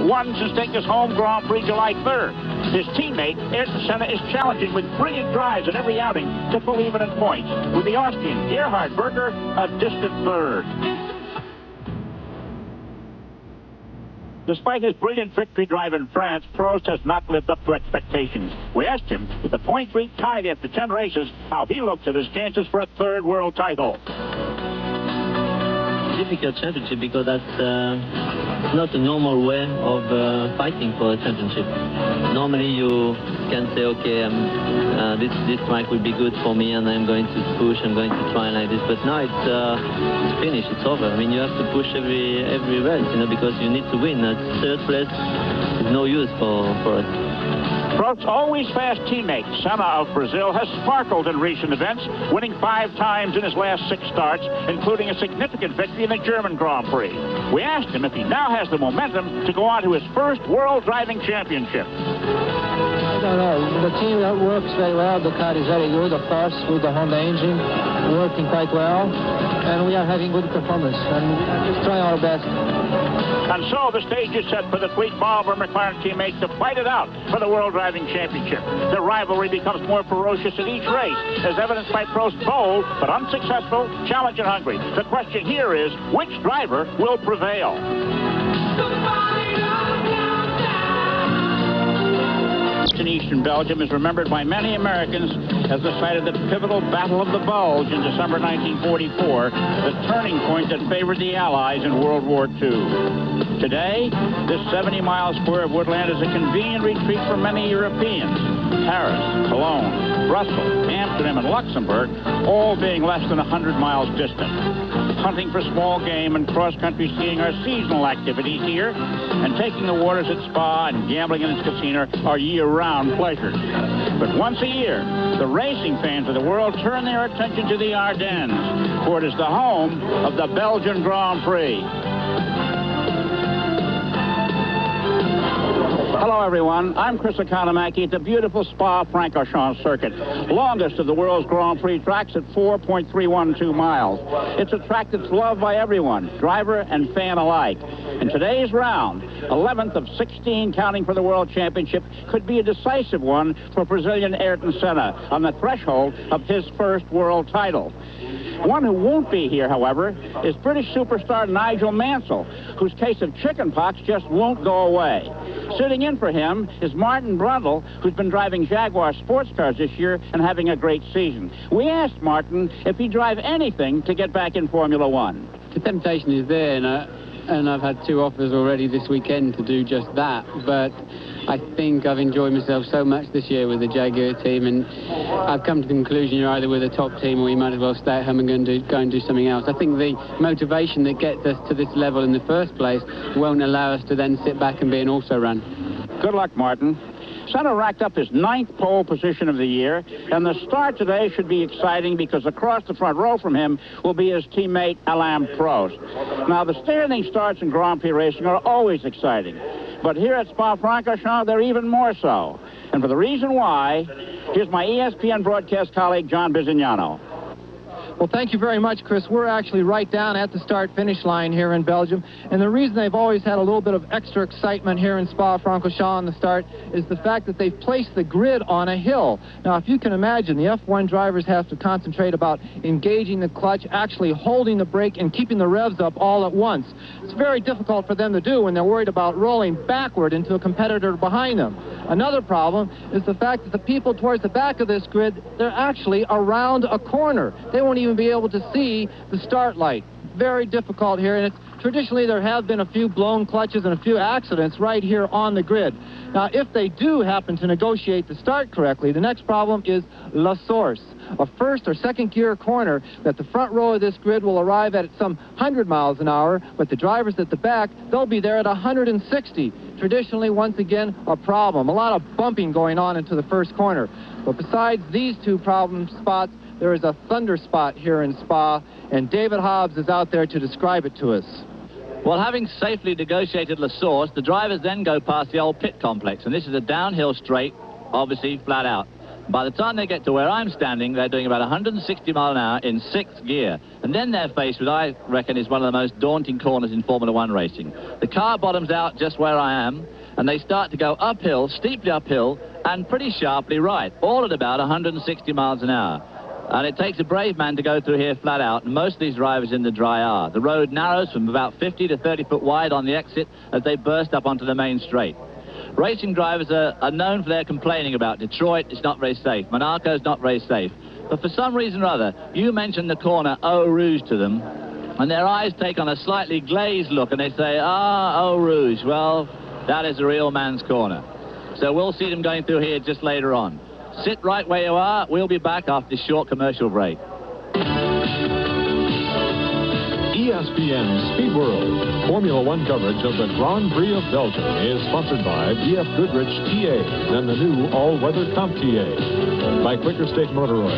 won since taking his home Grand Prix July 3rd. His teammate, Ayrton Senna, is challenging with brilliant drives at every outing to pull even in points, with the Austrian Gerhard Berger a distant third. Despite his brilliant victory drive in France, Prost has not lived up to expectations. We asked him, with the point streak tied after 10 races, how he looks at his chances for a third world title. Difficult championship because that's not a normal way of fighting for a championship. Normally you can say, okay, this track will be good for me and I'm going to push, I'm going to try like this. But now it's finished, it's over. I mean, you have to push every race, you know, because you need to win. Third place is no use for us. Prost's always fast teammate, Senna of Brazil, has sparkled in recent events, winning 5 times in his last 6 starts, including a significant victory in the German Grand Prix. We asked him if he now has the momentum to go on to his first World Driving Championship. I don't know. The team works very well. The car is very good, of course, with the Honda engine working quite well. And we are having good performance. And we're trying our best. And so the stage is set for the Fleet Marlboro McLaren teammates to fight it out for the World Driving Championship. The rivalry becomes more ferocious at each race, as evidenced by Prost's bold but unsuccessful challenge in Hungary. The question here is, which driver will prevail? In eastern Belgium is remembered by many Americans as the site of the pivotal Battle of the Bulge in December 1944, the turning point that favored the Allies in World War II. Today, this 70-mile square of woodland is a convenient retreat for many Europeans. Paris, Cologne, Brussels, Amsterdam, and Luxembourg, all being less than 100 miles distant. Hunting for small game and cross-country skiing are seasonal activities here, and taking the waters at Spa and gambling in its casino are year-round pleasures. But once a year, the racing fans of the world turn their attention to the Ardennes, for it is the home of the Belgian Grand Prix. Hello, everyone. I'm Chris Economaki at the beautiful Spa-Francorchamps circuit, longest of the world's Grand Prix tracks at 4.312 miles. It's a track that's loved by everyone, driver and fan alike. And today's round, 11th of 16 counting for the World Championship, could be a decisive one for Brazilian Ayrton Senna on the threshold of his first world title. One who won't be here, however, is British superstar Nigel Mansell, whose case of chickenpox just won't go away. Sitting in for him is Martin Brundle, who's been driving Jaguar sports cars this year and having a great season. We asked Martin if he'd drive anything to get back in Formula One. The temptation is there, and I've had 2 offers already this weekend to do just that, but I think I've enjoyed myself so much this year with the Jaguar team, and I've come to the conclusion you're either with a top team or you might as well stay at home and go and do something else. I think the motivation that gets us to this level in the first place won't allow us to then sit back and be an also-run. Good luck, Martin. Senna racked up his 9th pole position of the year, and the start today should be exciting because across the front row from him will be his teammate Alain Prost. Now, the standing starts in Grand Prix racing are always exciting, but here at Spa-Francorchamps, they're even more so. And for the reason why, here's my ESPN broadcast colleague, John Bizignano. Well, thank you very much, Chris. We're actually right down at the start-finish line here in Belgium. And the reason they've always had a little bit of extra excitement here in Spa-Francorchamps on the start is the fact that they've placed the grid on a hill. Now, if you can imagine, the F1 drivers have to concentrate about engaging the clutch, actually holding the brake, and keeping the revs up all at once. It's very difficult for them to do when they're worried about rolling backward into a competitor behind them. Another problem is the fact that the people towards the back of this grid, they're actually around a corner. They won't even be able to see the start light. Very difficult here, and traditionally there have been a few blown clutches and a few accidents right here on the grid. Now, if they do happen to negotiate the start correctly, the next problem is La Source, a first or second gear corner that the front row of this grid will arrive at some 100 miles an hour, but the drivers at the back, they'll be there at 160. Traditionally, once again, a problem. A lot of bumping going on into the first corner. But besides these 2 problem spots, there is a thunder spot here in Spa, and David Hobbs is out there to describe it to us. Well, having safely negotiated La Source, the drivers then go past the old pit complex, and this is a downhill straight, obviously flat out. By the time they get to where I'm standing, they're doing about 160 miles an hour in 6th gear. And then they're faced with, I reckon, is one of the most daunting corners in Formula One racing. The car bottoms out just where I am, and they start to go uphill, steeply uphill, and pretty sharply right, all at about 160 miles an hour. And it takes a brave man to go through here flat out, and most of these drivers in the dry are. The road narrows from about 50 to 30 foot wide on the exit as they burst up onto the main straight. Racing drivers are known for their complaining about Detroit. It's not very safe. Monaco's not very safe. But for some reason or other, you mention the corner Eau Rouge to them, and their eyes take on a slightly glazed look, and they say, ah, Eau Rouge. Well, that is a real man's corner. So we'll see them going through here just later on. Sit right where you are. We'll be back after this short commercial break. ESPN Speed World. Formula One coverage of the Grand Prix of Belgium is sponsored by BF Goodrich TAs and the new all-weather Comp TA. By Quicker Stake Motor Oil.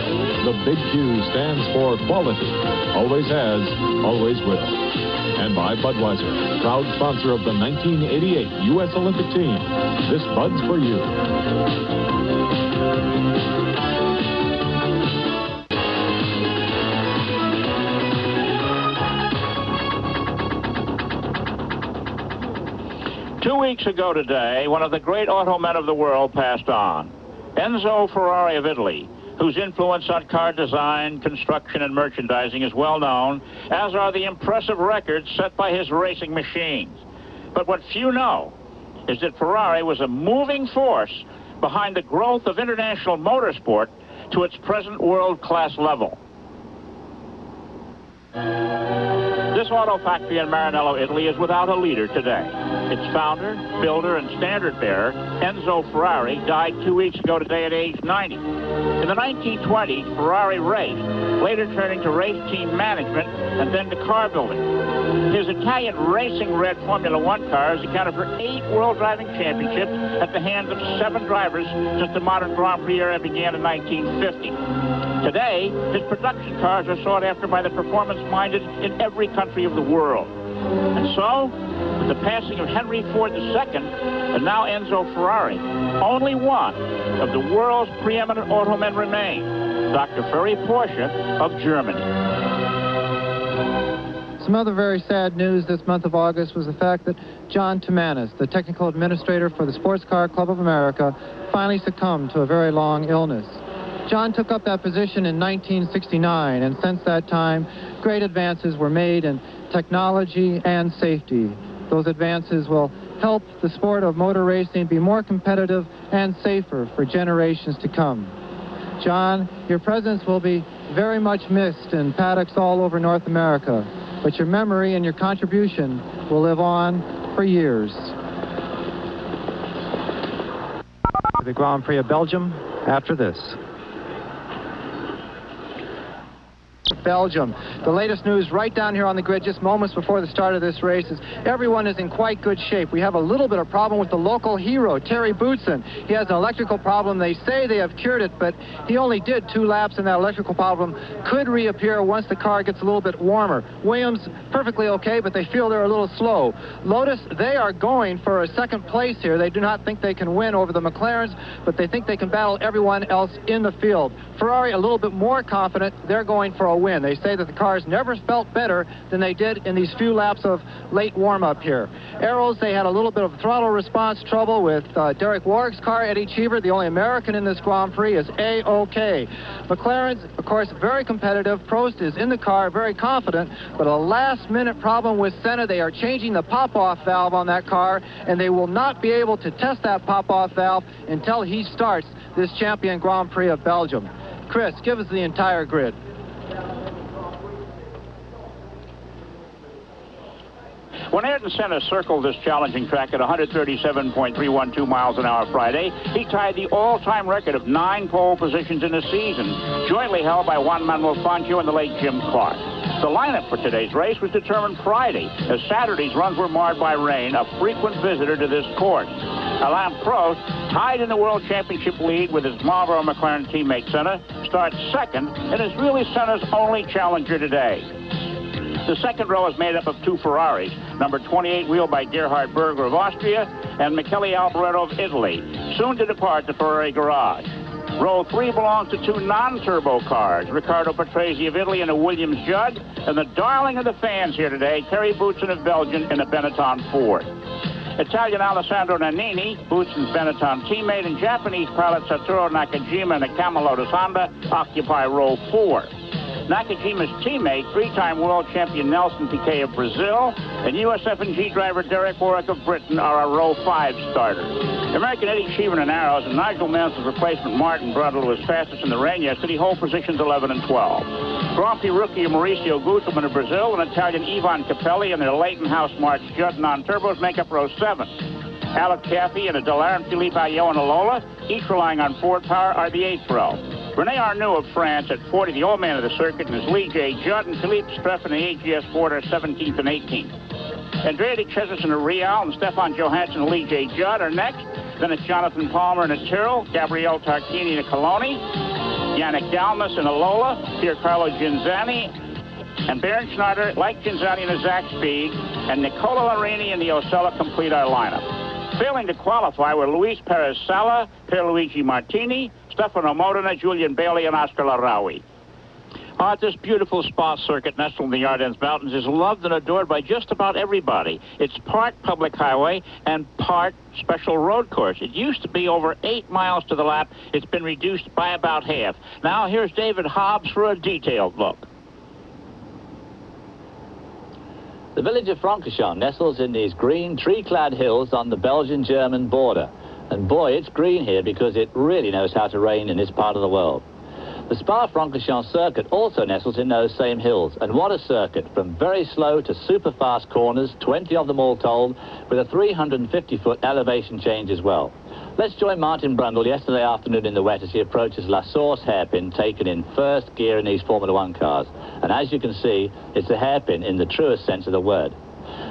The Big Q stands for quality. Always has, always will. And by Budweiser, proud sponsor of the 1988 U.S. Olympic team. This Bud's for you. 2 weeks ago today, one of the great automen of the world passed on. Enzo Ferrari of Italy, whose influence on car design, construction, and merchandising is well known, as are the impressive records set by his racing machines. But what few know is that Ferrari was a moving force behind the growth of international motorsport to its present world-class level. This auto factory in Maranello, Italy, is without a leader today. Its founder, builder, and standard bearer, Enzo Ferrari, died 2 weeks ago today at age 90. In the 1920s, Ferrari raced, later turning to race team management and then to car building. His Italian racing-red Formula One cars accounted for 8 World Driving Championships at the hands of 7 drivers since the modern Grand Prix era began in 1950. Today, his production cars are sought after by the performance-minded in every country of the world. And so, with the passing of Henry Ford II, and now Enzo Ferrari, only one of the world's preeminent automen remain, Dr. Ferry Porsche of Germany. Some other very sad news this month of August was the fact that John Timanis, the technical administrator for the Sports Car Club of America, finally succumbed to a very long illness. John took up that position in 1969, and since that time, great advances were made in technology and safety. Those advances will help the sport of motor racing be more competitive and safer for generations to come. John, your presence will be very much missed in paddocks all over North America, but your memory and your contribution will live on for years. The Grand Prix of Belgium after this. Belgium. The latest news right down here on the grid just moments before the start of this race is everyone is in quite good shape. We have a little bit of problem with the local hero, Terry Boutsen. He has an electrical problem. They say they have cured it, but he only did 2 laps, and that electrical problem could reappear once the car gets a little bit warmer. Williams, perfectly okay, but they feel they're a little slow. Lotus, they are going for a second place here. They do not think they can win over the McLarens, but they think they can battle everyone else in the field. Ferrari, a little bit more confident. They're going for a win. They say that the cars never felt better than they did in these few laps of late warm-up here. Arrows, they had a little bit of throttle response trouble with Derek Warwick's car. Eddie Cheever, the only American in this Grand Prix, is A-OK. McLaren's, of course, very competitive. Prost is in the car, very confident, but a last-minute problem with Senna. They are changing the pop-off valve on that car, and they will not be able to test that pop-off valve until he starts this champion Grand Prix of Belgium. Chris, give us the entire grid. When Ayrton Senna circled this challenging track at 137.312 miles an hour Friday, he tied the all-time record of 9 pole positions in a season, jointly held by Juan Manuel Fangio and the late Jim Clark. The lineup for today's race was determined Friday, as Saturday's runs were marred by rain, a frequent visitor to this course. Alain Prost, tied in the World Championship lead with his Marlboro McLaren teammate Senna, starts second and is really Senna's only challenger today. The second row is made up of 2 Ferraris, number 28 wheeled by Gerhard Berger of Austria and Michele Alboreto of Italy, soon to depart the Ferrari garage. Row 3 belongs to two non-turbo cars, Riccardo Patrese of Italy and a Williams Judd, and the darling of the fans here today, Terry Boutsen of Belgium in a Benetton Ford. Italian Alessandro Nannini, Boutsen's Benetton teammate, and Japanese pilot Satoru Nakajima in a Camel Lotus Honda occupy row 4. Nakajima's teammate, three-time world champion Nelson Piquet of Brazil, and USF&G driver Derek Warwick of Britain are our row 5 starters. American Eddie Cheever in arrows and Nigel Mansell's replacement Martin Brundle, who was fastest in the rain yesterday, hold positions 11 and 12. Grand Prix rookie Mauricio Gugelmin of Brazil and Italian Ivan Capelli and their Leighton House March Judd non-turbos make up row 7. Alec Caffey and Adalar and Philippe Ayot and Alola, each relying on Ford power, are the 8th row. René Arnoux of France at 40, the old man of the circuit, and his Lee J. Judd and Philippe Streff in the AGS Ford are 17th and 18th. Andrea de Chesterton of Real and Stefan Johansson and Lee J. Judd are next. Then it's Jonathan Palmer in a Tyrrell, Gabriele Tarquini in a Coloni, Yannick Dalmas in a Lola, Piercarlo Ginzani, and Bernd Schneider, like Ginzani in a Zach Speed, and Nicola Larini in the Osella complete our lineup. Failing to qualify were Luis Perez Sala, Pierluigi Martini, Stefano Modena, Julian Bailey, and Oscar Larawi. This beautiful Spa circuit nestled in the Ardennes Mountains is loved and adored by just about everybody. It's part public highway and part special road course. It used to be over 8 miles to the lap. It's been reduced by about half. Now here's David Hobbs for a detailed look. The village of Francorchamps nestles in these green tree-clad hills on the Belgian-German border. And boy, it's green here because it really knows how to rain in this part of the world. The Spa-Francorchamps circuit also nestles in those same hills. And what a circuit, from very slow to super fast corners, 20 of them all told, with a 350-foot elevation change as well. Let's join Martin Brundle yesterday afternoon in the wet as he approaches La Source hairpin taken in first gear in these Formula One cars. And as you can see, it's a hairpin in the truest sense of the word.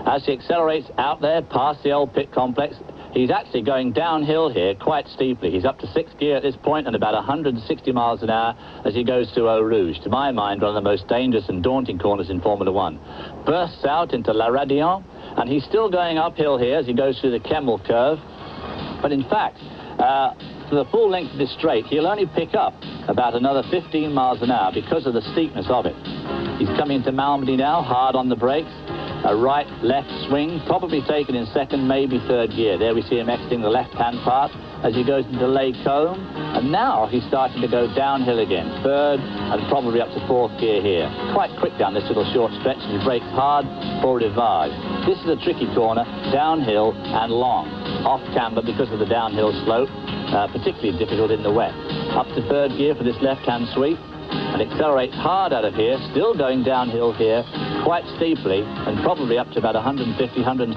As he accelerates out there past the old pit complex, he's actually going downhill here quite steeply. He's up to 6th gear at this point and about 160 miles an hour as he goes through Eau Rouge. To my mind, one of the most dangerous and daunting corners in Formula One. Bursts out into La Radion, and he's still going uphill here as he goes through the Kemmel curve. But in fact, for the full length of this straight, he'll only pick up about another 15 miles an hour because of the steepness of it. He's coming into Malmedy now, hard on the brakes. A right-left swing, probably taken in 2nd, maybe 3rd gear. There we see him exiting the left-hand part as he goes into Les Combes. And now he's starting to go downhill again, 3rd and probably up to 4th gear here. Quite quick down this little short stretch, and he brakes hard for Rivage. This is a tricky corner, downhill and long. Off camber because of the downhill slope, particularly difficult in the wet. Up to 3rd gear for this left-hand sweep. And accelerates hard out of here, still going downhill here, quite steeply, and probably up to about 150, 155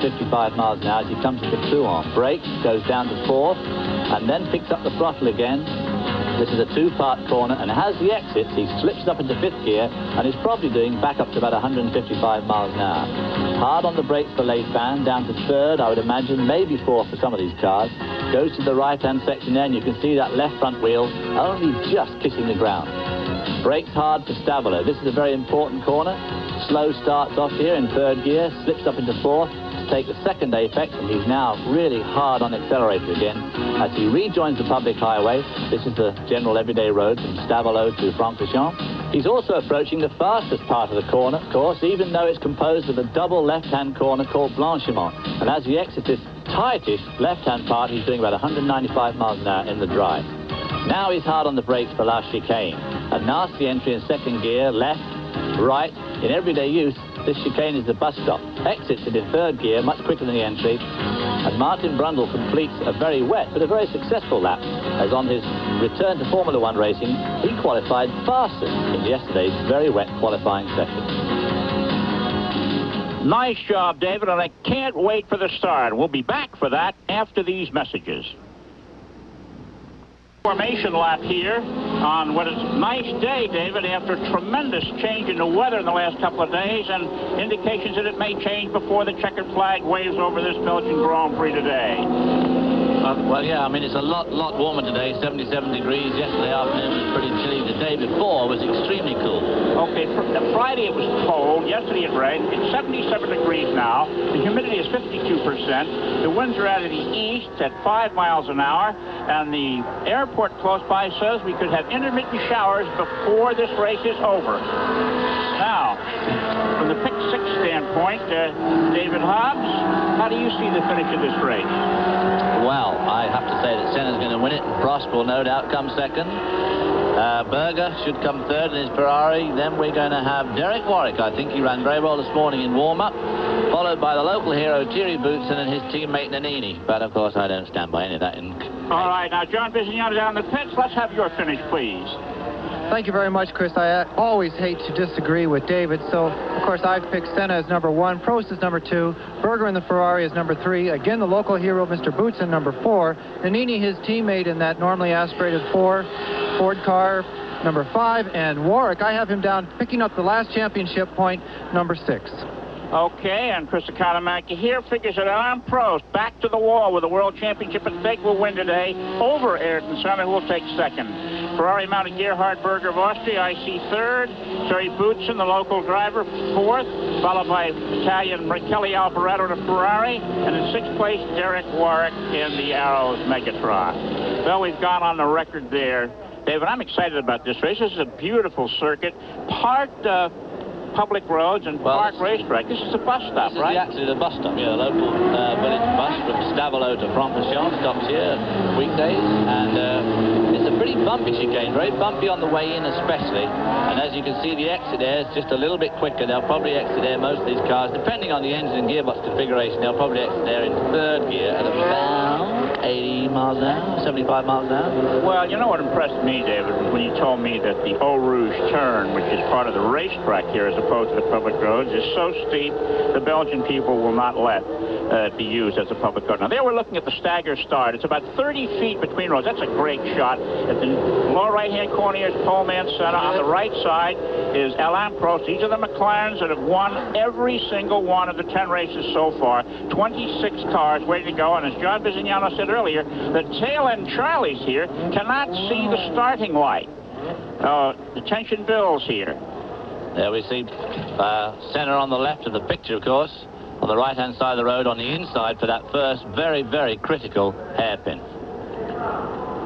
miles an hour as he comes into Toulon. Brakes, goes down to 4th, and then picks up the throttle again. This is a 2-part corner, and as he exits, he slips up into 5th gear, and is probably doing back up to about 155 miles an hour. Hard on the brakes for Leifan, down to 3rd, I would imagine, maybe 4th for some of these cars. Goes to the right-hand section there, and you can see that left front wheel only just kissing the ground. Brakes hard for Stavolo. This is a very important corner. Slow starts off here in 3rd gear, slips up into 4th to take the 2nd apex, and he's now really hard on accelerator again. As he rejoins the public highway, this is the general everyday road from Stavolo to Francorchamps. He's also approaching the fastest part of the corner, of course, even though it's composed of a double left-hand corner called Blanchiment. And as he exits this tightish left-hand part, he's doing about 195 miles an hour in the dry. Now he's hard on the brakes for La Chicane. A nasty entry in 2nd gear, left, right. In everyday use, this chicane is the bus stop. Exits it in 3rd gear, much quicker than the entry. And Martin Brundle completes a very wet but a very successful lap, as on his return to Formula One racing, he qualified fastest in yesterday's very wet qualifying session. Nice job, David, and I can't wait for the start. We'll be back for that after these messages. Formation lap here on what is a nice day, David, after tremendous change in the weather in the last couple of days and indications that it may change before the checkered flag waves over this Belgian Grand Prix today. Well, yeah, I mean, it's a lot warmer today, 77 degrees. Yesterday afternoon was pretty chilly. The day before was extremely cool. Okay, Friday it was cold. Yesterday it rained. It's 77 degrees now. The humidity is 52%. The winds are out of the east at 5 miles an hour. And the airport close by says we could have intermittent showers before this race is over. Now, from the pick six standpoint, David Hobbs, how do you see the finish of this race? Well, I have to say that Senna's going to win it. Prost will no doubt come second. Berger should come third in his Ferrari. Then we're going to have Derek Warwick. I think he ran very well this morning in warm-up, followed by the local hero Thierry Boutsen and his teammate Nannini. But, of course, I don't stand by any of that. All right, now, John Bizignano down the pits. Let's have your finish, please. Thank you very much, Chris. I always hate to disagree with David. So, of course, I've picked Senna as number 1, Prost as number 2, Berger in the Ferrari as number 3, again, the local hero, Mr. Boutsen, number 4, Nannini, his teammate in that normally aspirated 4, Ford car, number 5, and Warwick, I have him down picking up the last championship point, number 6. Okay, and Chris Economaki here figures that Alain Prost back to the wall with the World Championship at stake will win today over Ayrton Senna, who will take second. Ferrari-mounted Gerhard Berger of Austria, I see third. Thierry Boutsen, the local driver, fourth, followed by Italian Kelly Alvaretto in a Ferrari, and in sixth place, Derek Warwick in the Arrows Megatron. Well, we've gone on the record there. David, I'm excited about this race. This is a beautiful circuit. Part public roads and park racetrack. This is a bus stop, right? This is actually the bus stop, yeah. The local village bus from Stavolo to Francorchamps stops here weekdays, and it's a pretty bumpy chicane, very bumpy on the way in especially. And as you can see, the exit there is just a little bit quicker. They'll probably exit there, most of these cars, depending on the engine and gearbox configuration, they'll probably exit there in third gear at about 80 miles an hour, 75 miles an hour. Well, you know what impressed me, David, was when you told me that the Eau Rouge turn, which is part of the racetrack here as opposed to the public roads, is so steep the Belgian people will not let it be used as a public road. Now, there we're looking at the stagger start. It's about 30 feet between roads. That's a great shot. At the lower right-hand corner is Poleman Senna. On the right side is Alain Prost. These are the McLarens that have won every single one of the 10 races so far. 26 cars waiting to go. And as John Bizignano said earlier, the tail-end Charlies here cannot see the starting light. Attention Bills here. There we see Senna on the left of the picture, of course. On the right-hand side of the road, on the inside for that first very, very critical hairpin.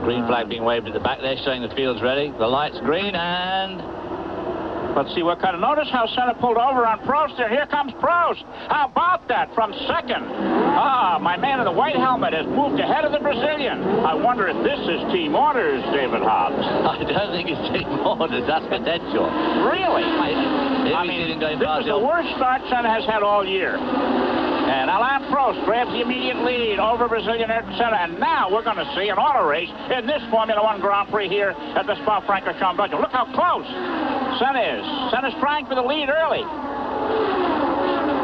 Green flag being waved at the back there, showing the field's ready. The light's green, and let's see what kind of... Notice how Senna pulled over on Prost there. Here comes Prost. How about that from second? My man in the white helmet has moved ahead of the Brazilian. I wonder if this is team orders, David Hobbs. I don't think it's team orders. That's potential. Really? I mean, this is the worst start Senna has had all year. And Alain Prost grabs the immediate lead over Brazilian Ayrton Senna. And now we're going to see an auto race in this Formula One Grand Prix here at the Spa-Francorchamps, Belgium. Look how close Senna is. Senna's trying for the lead early.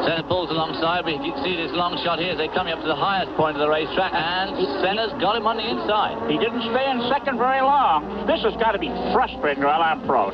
Senna pulls alongside, but you can see this long shot here as they're coming up to the highest point of the racetrack, and Senna's got him on the inside. He didn't stay in second very long. This has got to be frustrating to Alain Prost.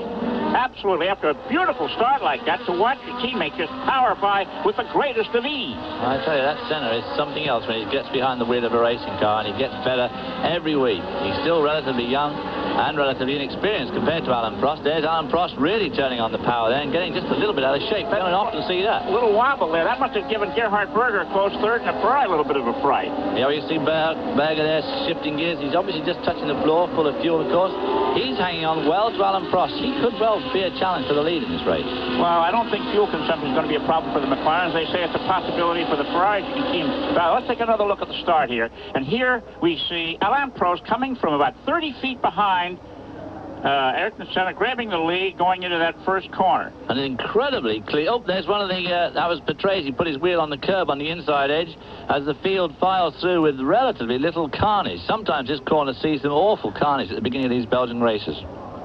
Absolutely, after a beautiful start like that, to watch your teammate just power by with the greatest of ease. I tell you, that Senna is something else when he gets behind the wheel of a racing car, and he gets better every week. He's still relatively young and relatively inexperienced compared to Alain Prost. There's Alain Prost really turning on the power there and getting just a little bit out of shape. I don't often see that. A little wobble there. That must have given Gerhard Berger a close third and a Ferrari a little bit of a fright. Yeah, you see Berger there shifting gears. He's obviously just touching the floor full of fuel, of course. He's hanging on well to Alain Prost. He could well be a challenge for the lead in this race. Well, I don't think fuel consumption is going to be a problem for the McLarens. They say it's a possibility for the Ferraris. You can see him. Let's take another look at the start here. And here we see Alain Prost coming from about 30 feet behind Ayrton Senna, grabbing the lead going into that first corner. And incredibly clear. Oh, there's one of the, that was Patrese. He put his wheel on the curb on the inside edge as the field files through with relatively little carnage. Sometimes this corner sees some awful carnage at the beginning of these Belgian races.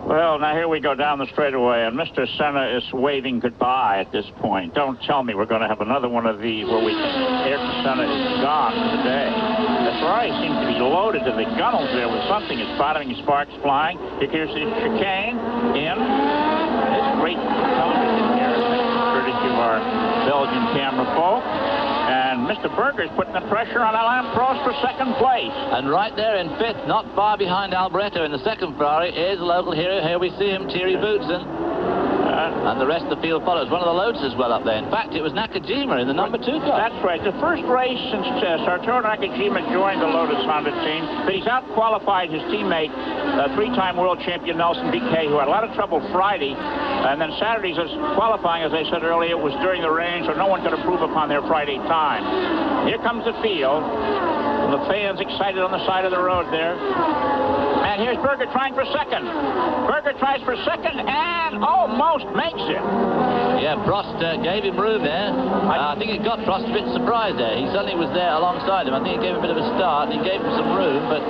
Well, now here we go down the straightaway, and Mr. Senna is waving goodbye at this point. Don't tell me we're going to have another one of these where Ayrton Senna is gone for the day. The Ferrari seems to be loaded to the gunnels there with something. It's bottoming, sparks flying. Here's the chicane in. It's great television here, courtesy of our Belgian camera folk. And and Mr. Berger's putting the pressure on Alain Prost for second place. And right there in fifth, not far behind Alboreto in the second Ferrari, is a local hero. Here we see him, Thierry Boutsen. And the rest of the field follows. One of the Lotus as well up there. In fact, it was Nakajima in the number 2 car. That's right. The first race since Satoru Nakajima joined the Lotus Honda team, but he's out-qualified his teammate, three-time world champion Nelson Piquet, who had a lot of trouble Friday. And then Saturday's qualifying, as I said earlier, was during the rain, so no one could improve upon their Friday time. Here comes the field. And the fans excited on the side of the road there. And here's Berger trying for second. Berger tries for second and almost makes it. Yeah, Prost gave him room there. I think it got Prost a bit surprised there. He suddenly was there alongside him. I think it gave him a bit of a start. He gave him some room, but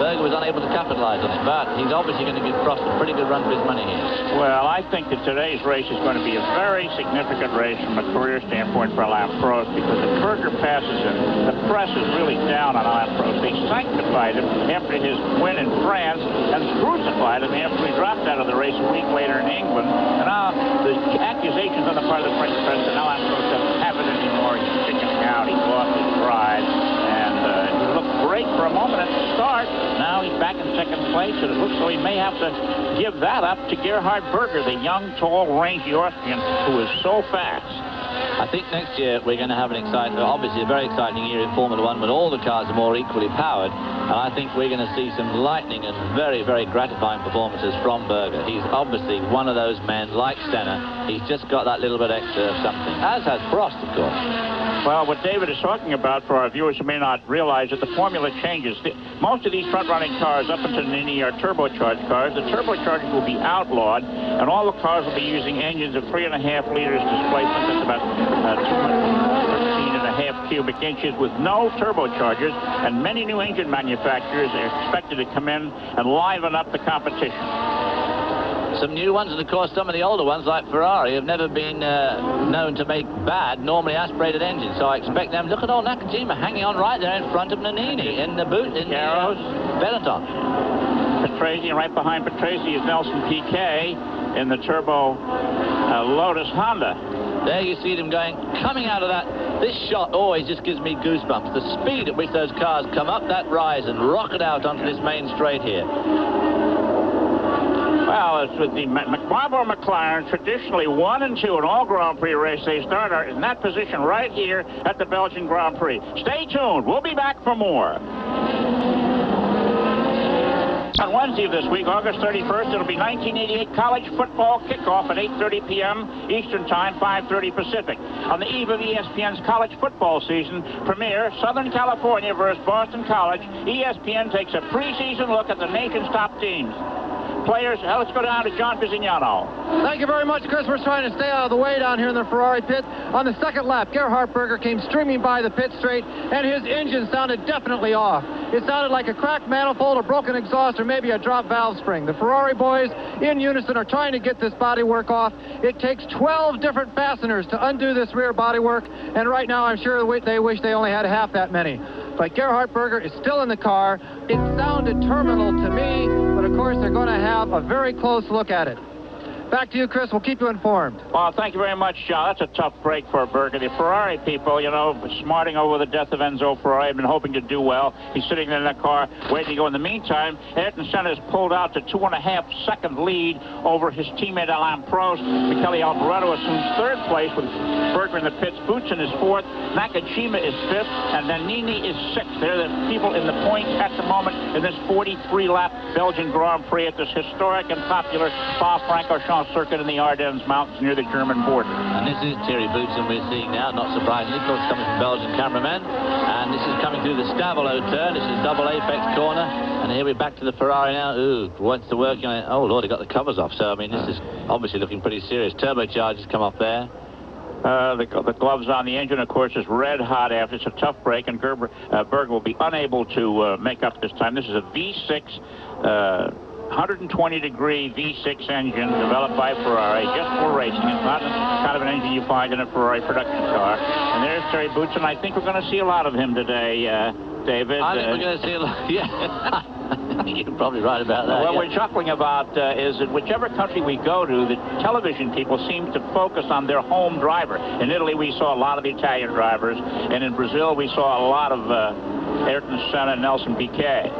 Berger was unable to capitalize on it. But he's obviously going to give Prost a pretty good run for his money here. Well, I think that today's race is going to be a very significant race from a career standpoint for Alain Prost, because if Berger passes him, the press is really down on Alain Prost. They sanctified him after his win in France and crucified him after he dropped out of the race a week later in England. And now the accusations on the part of the French press that Alain Prost doesn't have it anymore. He's chickening out. He's lost his pride. And he looked great for a moment at the start. Now he's back in second place, and it looks like he may have to give that up to Gerhard Berger, the young, tall, rangy Austrian who is so fast. I think next year we're going to have obviously a very exciting year in Formula One, when all the cars are more equally powered. And I think we're going to see some lightning and very, very gratifying performances from Berger. He's obviously one of those men, like Senna. He's just got that little bit extra of something, as has Prost, of course. Well, what David is talking about, for our viewers who may not realize, that the formula changes. Most of these front-running cars up into Nini are turbocharged cars. The turbochargers will be outlawed, and all the cars will be using engines of 3.5 liters displacement. That's about 213.5 cubic inches with no turbochargers, and many new engine manufacturers are expected to come in and liven up the competition. Some new ones, and of course some of the older ones like Ferrari have never been known to make bad, normally aspirated engines. So I expect them. Look at old Nakajima hanging on right there in front of Nannini in the boot in Benetton. Patrese, and right behind Patrese is Nelson Piquet in the turbo Lotus Honda. There you see them coming out of that. This shot always just gives me goosebumps. The speed at which those cars come up that rise and rocket out onto this main straight here. Well, it's with the Marlboro McLaren, traditionally 1 and 2 in all Grand Prix races. They start in that position right here at the Belgian Grand Prix. Stay tuned. We'll be back for more. On Wednesday of this week, August 31st, it'll be 1988 college football kickoff at 8:30 p.m. Eastern Time, 5:30 Pacific. On the eve of ESPN's college football season premiere, Southern California versus Boston College, ESPN takes a preseason look at the nation's top teams. Players, let's go down to John Pisignano. Thank you very much, Chris. We're trying to stay out of the way down here in the Ferrari pit. On the second lap, Gerhard Berger came streaming by the pit straight, and his engine sounded definitely off. It sounded like a cracked manifold, a broken exhaust, or maybe a dropped valve spring. The Ferrari boys, in unison, are trying to get this bodywork off. It takes 12 different fasteners to undo this rear bodywork, and right now I'm sure they wish they only had half that many. But Gerhard Berger is still in the car. It sounded terminal to me, but of course they're going to have a very close look at it. Back to you, Chris. We'll keep you informed. Well, thank you very much, John. That's a tough break for Berger. The Ferrari people, smarting over the death of Enzo Ferrari, have been hoping to do well. He's sitting in that car waiting to go. In the meantime, Ayrton Senna has pulled out to 2.5-second lead over his teammate Alain Prost. Michele Alboreto assumes third place with Berger in the pits. Boutsen is fourth. Nakajima is fifth. And then Nini is sixth. They're the people in the points at the moment in this 43-lap Belgian Grand Prix at this historic and popular Spa-Francorchamps circuit in the Ardennes Mountains near the German border. And this is Thierry Boutsen we're seeing now, not surprisingly, of course, coming from Belgian cameramen. And this is coming through the Stavolo turn. This is double apex corner. And here we're back to the Ferrari now. Ooh, what's the working on it? Oh, Lord, he got the covers off. So, I mean, this is obviously looking pretty serious. Turbochargers come off there. The gloves on the engine, of course, is red hot after. It's a tough break, and Berger will be unable to make up this time. This is a V6 120-degree V6 engine developed by Ferrari just for racing. It's not the kind of an engine you find in a Ferrari production car. And there's Thierry Boutsen. I think we're going to see a lot of him today, David. I think we're going to see a lot, yeah. You're probably right about that. What yeah. we're chuckling about is that whichever country we go to, the television people seem to focus on their home driver. In Italy, we saw a lot of the Italian drivers, and in Brazil, we saw a lot of Ayrton Senna and Nelson Piquet.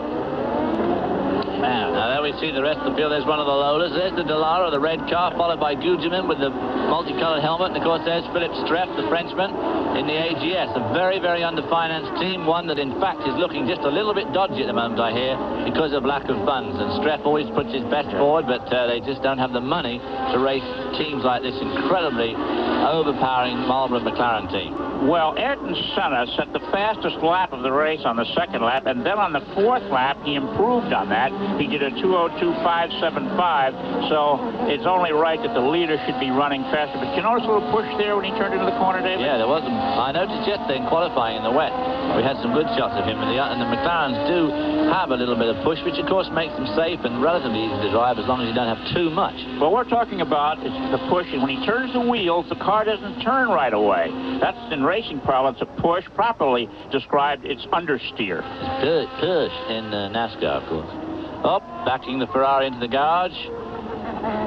Now there we see the rest of the field. There's one of the loaders. There's the Dallara, the red car, followed by Gugelmin with the multicolored helmet. And, of course, there's Philippe Streff, the Frenchman, in the AGS. A very, very underfinanced team. One that, in fact, is looking just a little bit dodgy at the moment, I hear, because of lack of funds. And Streff always puts his best forward, but they just don't have the money to race teams like this incredibly overpowering Marlboro McLaren team. Well, Ayrton Senna set the fastest lap of the race on the second lap, and then on the fourth lap, he improved on that. He did a 2:02.575, so it's only right that the leader should be running faster. But you notice a little push there when he turned into the corner, David? Yeah, there was. I noticed yesterday in qualifying in the wet, we had some good shots of him, and the McLarens do have a little bit of push, which, of course, makes them safe and relatively easy to drive as long as you don't have too much. What we're talking about is the push, and when he turns the wheels, the car doesn't turn right away. That's in racing parlance a push. Properly described, it's understeer. Push in NASCAR, of course. Oh, backing the Ferrari into the garage.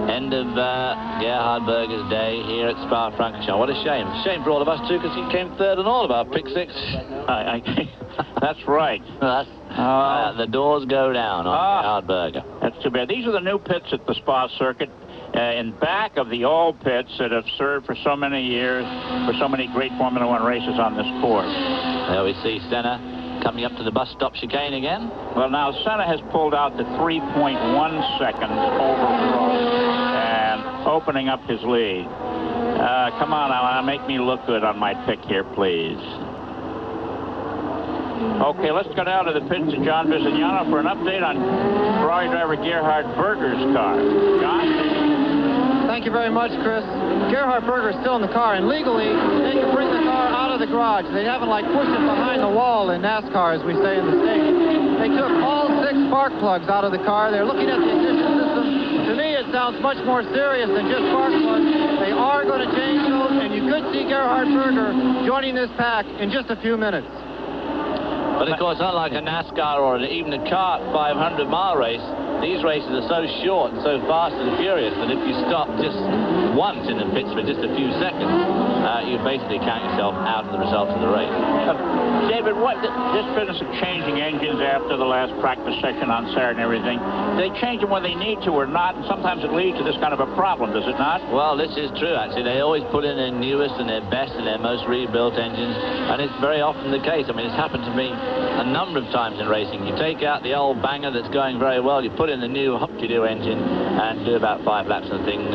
End of Gerhard Berger's day here at Spa-Francorchamps. What a shame. Shame for all of us, too, because he came third on all of our pick six. That's right. The doors go down on Gerhard Berger. That's too bad. These are the new pits at the Spa circuit. In back of the old pits that have served for so many years, for so many great Formula One races on this course. There we see Senna coming up to the bus stop chicane again. Well, now Senna has pulled out to 3.1 seconds over Prost and opening up his lead. Come on now, make me look good on my pick here, please. Okay, let's go down to the pits to John Visignano for an update on Ferrari driver Gerhard Berger's car. John? Thank you very much, Chris. Gerhard Berger is still in the car, and legally, they can bring the car out of the garage. They haven't, like, pushed it behind the wall in NASCAR, as we say in the States. They took all 6 spark plugs out of the car. They're looking at the ignition system. To me, it sounds much more serious than just spark plugs. They are going to change those, and you could see Gerhard Berger joining this pack in just a few minutes. But, of course, unlike a NASCAR or even a kart 500-mile race, these races are so short and so fast and furious that if you stop just once in the pits for just a few seconds, you basically count yourself out of the results of the race. David, this business of changing engines after the last practice session on Saturday and everything, they change them when they need to or not, and sometimes it leads to this kind of a problem, does it not? Well, this is true, actually. They always put in their newest and their best and their most rebuilt engines, and it's very often the case. I mean, it's happened to me a number of times in racing. You take out the old banger that's going very well, you put in the new hop-de-doo engine, and do about 5 laps and the thing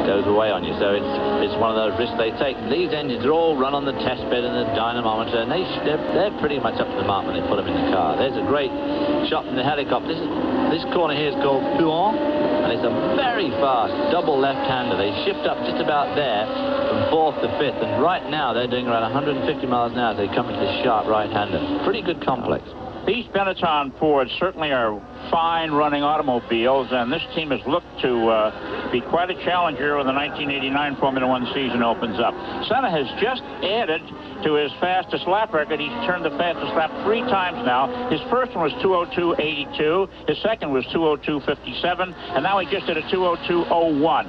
goes away on you. So it's one of those risks they take. These engines are all run on the test bed and the dynamometer, and they're pretty much up to the mark when they put them in the car. There's a great shot from the helicopter. This corner here is called Pouhon, and it's a very fast double left-hander. They shift up just about there from 4th to 5th, and right now they're doing around 150 miles an hour as they come into the sharp right-hander. Pretty good complex. These Benetton Fords certainly are fine running automobiles, and this team has looked to be quite a challenger when the 1989 Formula One season opens up. Senna has just added to his fastest lap record. He's turned the fastest lap 3 times now. His first one was 2:02.82. His second was 2:02.57, and now he just did a 2:02.01.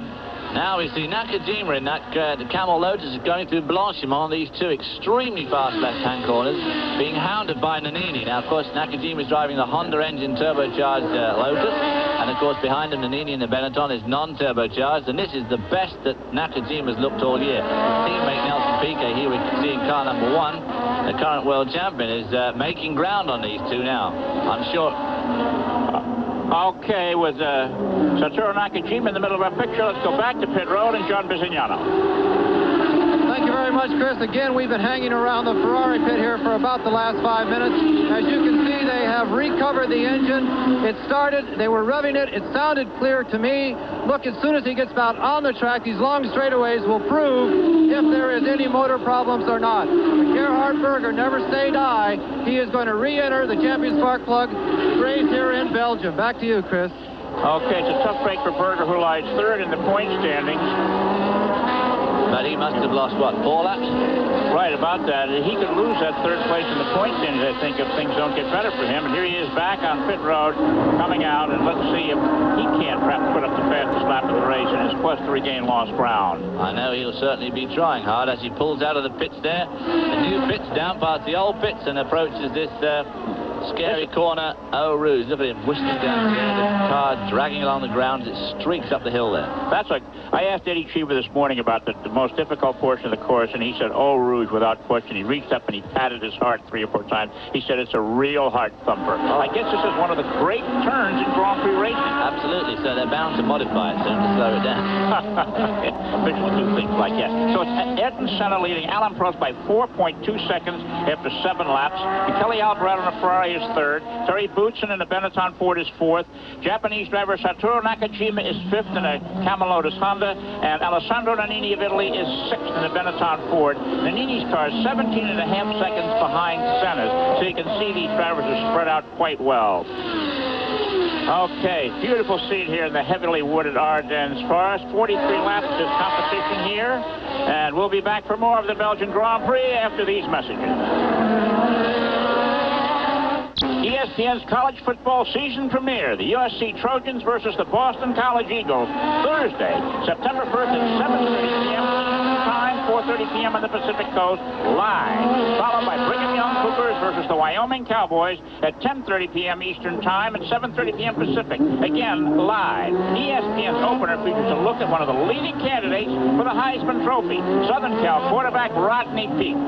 Now we see Nakajima in that the Camel Lotus is going through Blanchimont, these 2 extremely fast left-hand corners, being hounded by Nannini. Now, of course, Nakajima is driving the Honda engine turbocharged Lotus, and, of course, behind him, Nannini in the Benetton is non-turbocharged, and this is the best that Nakajima's looked all year. Teammate Nelson Piquet, here we can see in car number 1, the current world champion, is making ground on these 2 now. I'm sure... Okay, with Satoru Nakajima in the middle of our picture, let's go back to pit road and John Visignano. Thank you very much, Chris. Again, we've been hanging around the Ferrari pit here for about the last 5 minutes. As you can see, they have recovered the engine. It started, they were revving it. It sounded clear to me. Look, as soon as he gets about on the track, these long straightaways will prove if there is any motor problems or not. But Gerhard Berger, never say die. He is going to re-enter the Champion Spark Plug race here in Belgium. Back to you, Chris. Okay, it's a tough break for Berger, who lies 3rd in the point standings. But he must have lost, what, 4 laps? Right, about that. He could lose that third place in the point standings, I think, if things don't get better for him. And here he is back on pit road, coming out, and let's see if he can't perhaps put up the fastest lap of the race in his quest to regain lost ground. I know he'll certainly be trying hard as he pulls out of the pits there. The new pits down past the old pits and approaches this scary corner. Eau Rouge. Look at him whistling down here. The car dragging along the ground as it streaks up the hill there. That's like, I asked Eddie Cheever this morning about the most difficult portion of the course, and he said Eau Rouge without question. He reached up and he patted his heart 3 or 4 times. He said it's a real heart thumper. I guess this is one of the great turns in Grand Prix racing. Absolutely. So they're bound to modify it soon to slow it down. Officials do things like that. So it's Ayrton Senna leading Alain Prost by 4.2 seconds after 7 laps. Kelly Alvarado in a Ferrari is third. Terry Boutsen in the Benetton Ford is fourth. Japanese driver Satoru Nakajima is fifth in a Camel Lotus Honda. And Alessandro Nannini of Italy is sixth in the Benetton Ford. Nannini's car is 17.5 seconds behind Senna's. So you can see these drivers are spread out quite well. Okay, beautiful scene here in the heavily wooded Ardennes Forest. 43 laps of competition here. And we'll be back for more of the Belgian Grand Prix after these messages. ESPN's college football season premiere, the USC Trojans versus the Boston College Eagles, Thursday, September 1st at 7:30 p.m. Eastern Time, 4:30 p.m. on the Pacific Coast, live. Followed by Brigham Young Cougars versus the Wyoming Cowboys at 10:30 p.m. Eastern Time and 7:30 p.m. Pacific. Again, live. ESPN's opener features a look at one of the leading candidates for the Heisman Trophy, Southern Cal quarterback Rodney Peete.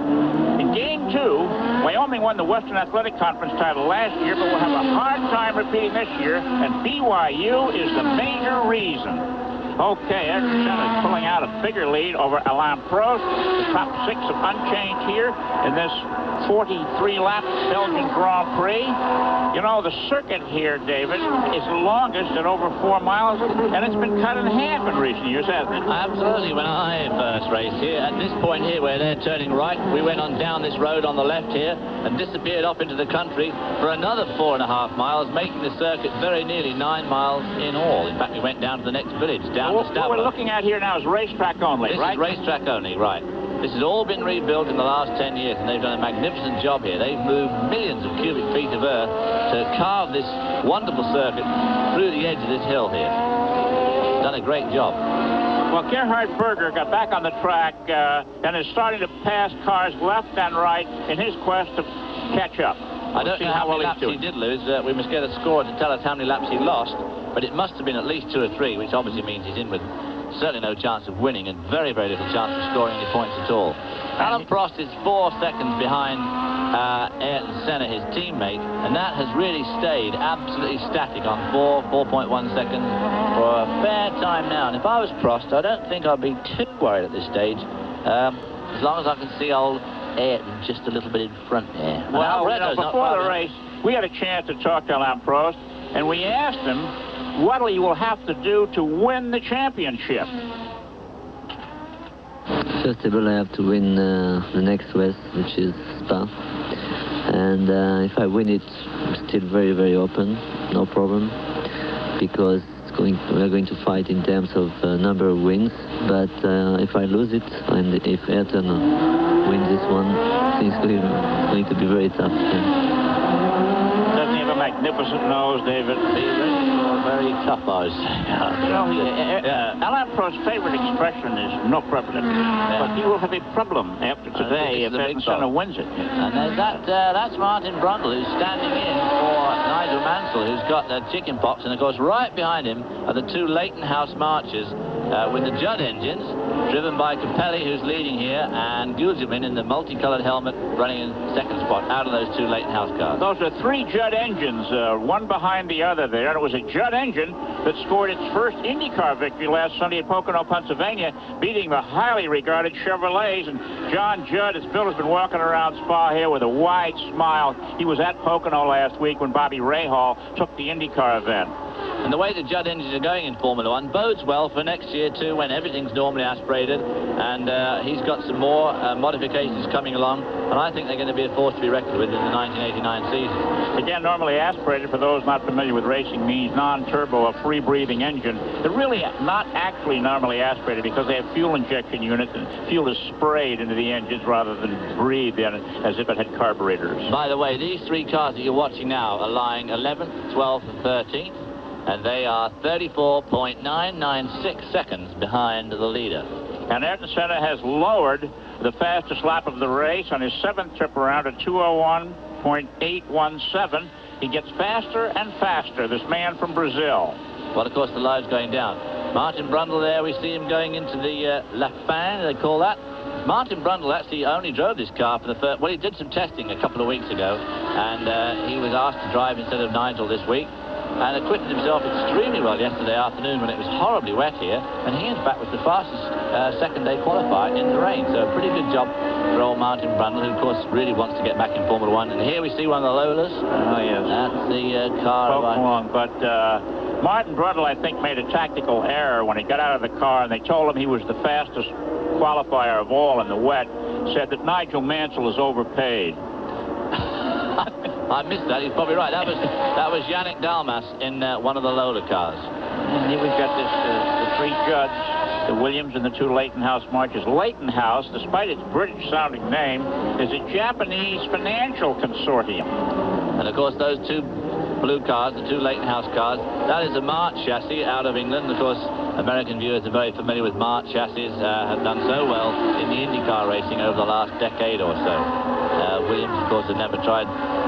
In Game 2, Wyoming won the Western Athletic Conference title last year, but will have a hard time repeating this year, and BYU is the major reason. Okay, Ayrton Senna is pulling out a bigger lead over Alain Prost. The top 6 of unchanged here in this 43-lap Belgian Grand Prix. You know, the circuit here, David, is longest at over 4 miles, and it's been cut in half in recent years, hasn't it? Absolutely. When I first raced here, at this point here where they're turning right, we went on down this road on the left here and disappeared off into the country for another 4.5 miles, making the circuit very nearly 9 miles in all. In fact, we went down to the next village, down to Stavro. What we're looking at here now is racetrack only, this right? This is racetrack only, right. This has all been rebuilt in the last 10 years, and they've done a magnificent job here. They've moved millions of cubic feet of earth to carve this wonderful circuit through the edge of this hill here. Done a great job. Well, Gerhard Berger got back on the track and is starting to pass cars left and right in his quest to catch up. I don't know how many laps he did lose. We must get a score to tell us how many laps he lost, but it must have been at least 2 or 3, which obviously means he's in with certainly no chance of winning and very, very little chance of scoring any points at all. Alain Prost is 4 seconds behind Ayrton Senna, his teammate, and that has really stayed absolutely static on 4.1 seconds for a fair time now. And if I was Prost, I don't think I'd be too worried at this stage, as long as I can see old Ayrton just a little bit in front there. Well, before the race, we had a chance to talk to Alain Prost, and we asked him what he will have to do to win the championship. First of all, I have to win the next race, which is Spa. And if I win it, I'm still very, very open, no problem, because we're going to fight in terms of number of wins. But if I lose it, and if Ayrton wins this one, it's going to be very tough. Yeah. Doesn't he have a magnificent nose, David? Very tough eyes. Alain Prost's favorite expression is no problem. But he will have a problem after today if Ayrton Senna wins it. And there's that's Martin Brundle, who's standing in for Nigel Mansell, who's got the chicken pox. And of course, right behind him are the 2 Leighton House Marchers with the Judd engines, driven by Capelli, who's leading here, and Guzman in the multicolored helmet running in second spot out of those 2 Leighton House cars. Those are 3 Judd engines, one behind the other there. And it was a Judd engine that scored its first IndyCar victory last Sunday at Pocono, Pennsylvania, beating the highly regarded Chevrolets. And John Judd, his builder, has been walking around Spa here with a wide smile. He was at Pocono last week when Bobby Rahal took the IndyCar event. And the way the Judd engines are going in Formula One bodes well for next year too, when everything's normally aspirated, and he's got some more modifications coming along, and I think they're going to be a force to be reckoned with in the 1989 season. Again, normally aspirated, for those not familiar with racing, means non-turbo, a free-breathing engine. They're really not actually normally aspirated because they have fuel injection units, and fuel is sprayed into the engines rather than breathed in as if it had carburetors. By the way, these three cars that you're watching now are lying 11th, 12th, and 13th, and they are 34.996 seconds behind the leader. And Ayrton Senna has lowered the fastest lap of the race on his 7th trip around to 201.817. He gets faster and faster, this man from Brazil. Well, of course, the line's going down. Martin Brundle there, we see him going into the La Fin, they call that. Martin Brundle actually only drove this car for the first... Well, he did some testing a couple of weeks ago, and he was asked to drive instead of Nigel this week, and acquitted himself extremely well yesterday afternoon when it was horribly wet here, and he, in fact, was the fastest second-day qualifier in the rain. So a pretty good job for old Martin Brundle, who, of course, really wants to get back in Formula One. And here we see one of the Lolas. Oh, yes. That's the car. Along, but Martin Brundle, I think, made a tactical error when he got out of the car, and they told him he was the fastest qualifier of all in the wet, said that Nigel Mansell is overpaid. I missed that. He's probably right. That was Yannick Dalmas in one of the Lola cars. And here we've got this, the three Judds, the Williams and the two Leighton House marches. Leighton House, despite its British-sounding name, is a Japanese financial consortium. And, of course, those two blue cars, the two Leighton House cars, that is a March chassis out of England. Of course, American viewers are very familiar with March chassis, have done so well in the IndyCar racing over the last decade or so. Williams, of course, had never tried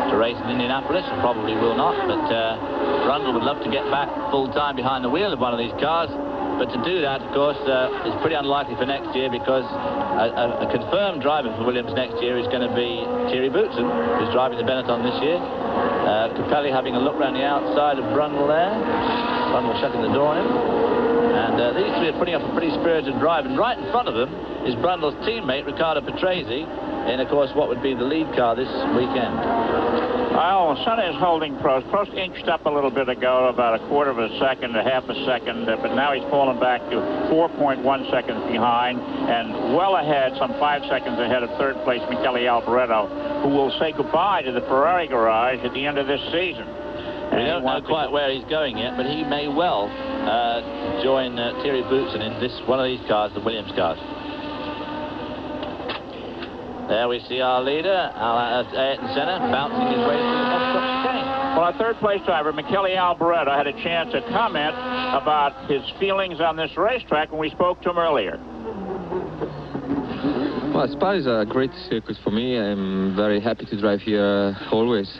to race in Indianapolis, and probably will not, but Brundle would love to get back full-time behind the wheel of one of these cars. But to do that, of course, is pretty unlikely for next year, because a confirmed driver for Williams next year is going to be Thierry Boutsen, who's driving the Benetton this year. Capelli having a look around the outside of Brundle there. Brundle shutting the door on him. And these three are putting up a pretty spirited drive. And right in front of them is Brundle's teammate, Riccardo Patrese, in, of course, what would be the lead car this weekend. Well, Senna is holding Prost. Prost inched up a little bit ago, about a quarter of a second, a half a second, but now he's fallen back to 4.1 seconds behind, and well ahead, some 5 seconds ahead of third place Michele Alboreto, who will say goodbye to the Ferrari garage at the end of this season. We don't know quite where he's going yet, but he may well join Thierry Boutsen in one of these cars, the Williams cars. There we see our leader, Ayrton Senna, bouncing his way through the top chain. Well, our third place driver, Michele Alboreto, had a chance to comment about his feelings on this racetrack when we spoke to him earlier. Well, Spa is a great circuit for me. I'm very happy to drive here always.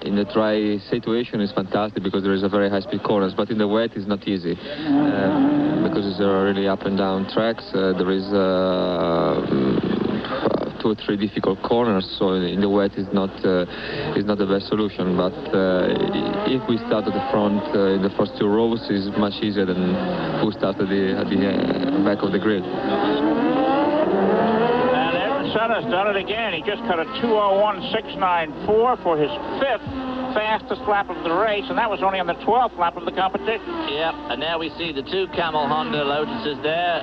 In the dry situation it's fantastic because there is a very high-speed corners, but in the wet it's not easy because it's a really up and down tracks. There is 2 or 3 difficult corners, so in the wet is not the best solution. But if we start at the front in the first 2 rows, it's much easier than who start at the back of the grid. Senna's done it again. He just cut a 2:01.694 for his 5th fastest lap of the race, and that was only on the 12th lap of the competition. Yep, and now we see the 2 Camel Honda Lotuses there.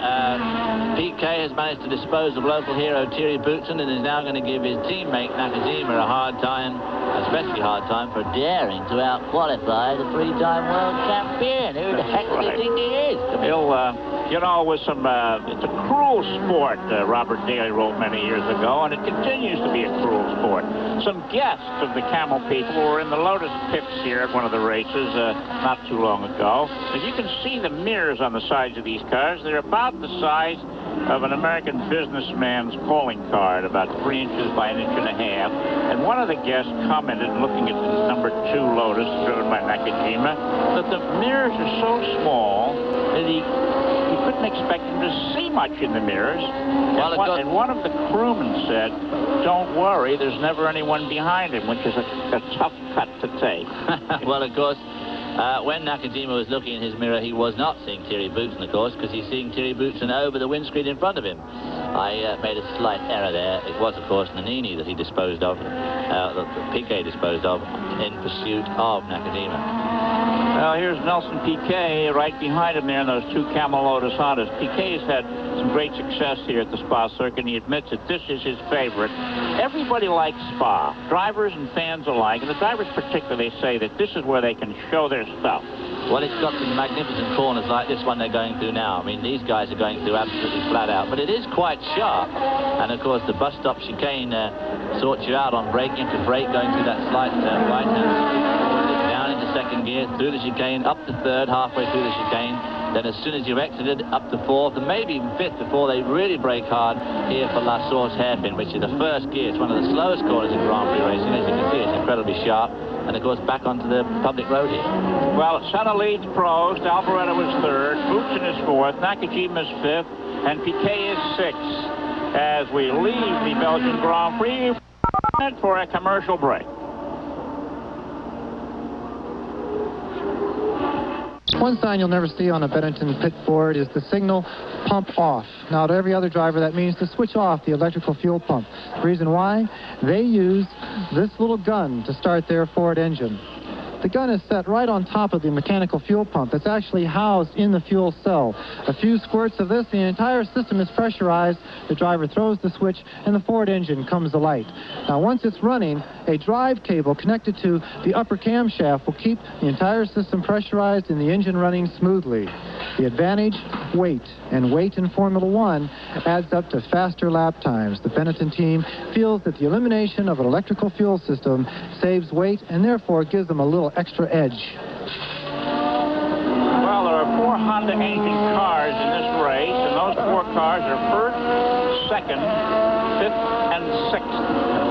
Pete Kay has managed to dispose of local hero Thierry Boutsen and is now going to give his teammate Nakajima a hard time, especially hard time, for daring to out-qualify the 3-time world champion. Who the heck does he think he is? He'll, you know, with some, it's a cruel sport, Robert Daly wrote many years ago, and it continues to be a cruel sport. Some guests of the Camel people were in the Lotus pits here at one of the races not too long ago. As you can see the mirrors on the sides of these cars, they're about the size of an American businessman's calling card, about 3 inches by 1.5 inches. And one of the guests commented, looking at the number 2 Lotus driven by Nakajima, that the mirrors are so small that he couldn't expect him to see much in the mirrors. Well, and one of the crewmen said, "Don't worry, there's never anyone behind him," which is a tough cut to take. Well, of course, when Nakajima was looking in his mirror, he was not seeing Thierry Boutsen, of course, because he's seeing Thierry Boutsen over the windscreen in front of him. I made a slight error there. It was, of course, Nannini that he disposed of, that Piquet disposed of, in pursuit of Nakajima. Well, here's Nelson Piquet right behind him there in those two Camel Lotus Hondas. Piquet's had some great success here at the Spa circuit, and he admits that this is his favorite. Everybody likes Spa, drivers and fans alike, and the drivers particularly say that this is where they can show their stuff. Well, it's got some magnificent corners like this one they're going through now. I mean, these guys are going through absolutely flat out, but it is quite sharp. And, of course, the bus stop chicane sorts you out on braking. You have to brake going through that slight right-hand side, down into second gear, through the chicane, up to third, halfway through the chicane. Then as soon as you've exited, up to fourth, and maybe even fifth before they really brake hard here for La Source hairpin, which is the first gear. It's one of the slowest corners in Grand Prix racing. As you can see, it's incredibly sharp. And, of course, back onto the public road here. Well, Senna leads Prost, Alboreto is third, Boutsen is fourth, Nakajima is fifth, and Piquet is sixth as we leave the Belgian Grand Prix for a commercial break. One sign you'll never see on a Benetton pit board is the signal pump off. Now, to every other driver, that means to switch off the electrical fuel pump. The reason why? They use this little gun to start their Ford engine. The gun is set right on top of the mechanical fuel pump that's actually housed in the fuel cell. A few squirts of this, the entire system is pressurized. The driver throws the switch, and the Ford engine comes alight. Now, once it's running, a drive cable connected to the upper camshaft will keep the entire system pressurized and the engine running smoothly. The advantage? Weight. And weight in Formula One adds up to faster lap times. The Benetton team feels that the elimination of an electrical fuel system saves weight and therefore gives them a little extra edge. Well, there are 4 Honda engine cars in this race, and those 4 cars are first, second, fifth, and sixth.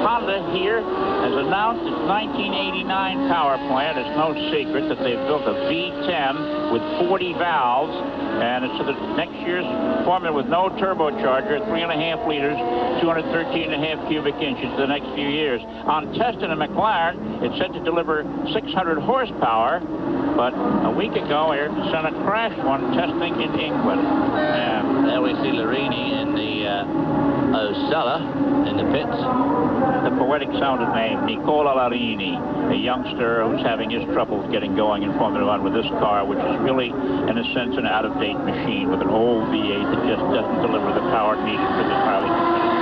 Honda here has announced its 1989 power plant. It's no secret that they've built a V10 with 40 valves, and it's to the next year's formula with no turbocharger, 3.5 liters, 213.5 cubic inches for the next few years. On test in a McLaren, it's said to deliver 600 horsepower, but a week ago, Ayrton Senna crashed one testing in England. And there we see Larini in the Osella in the pits. The poetic sounded name, Nicola Larini, a youngster who's having his troubles getting going in Formula One with this car, which is really, in a sense, an out-of-date machine with an old V8 that just doesn't deliver the power needed for this highly competitive.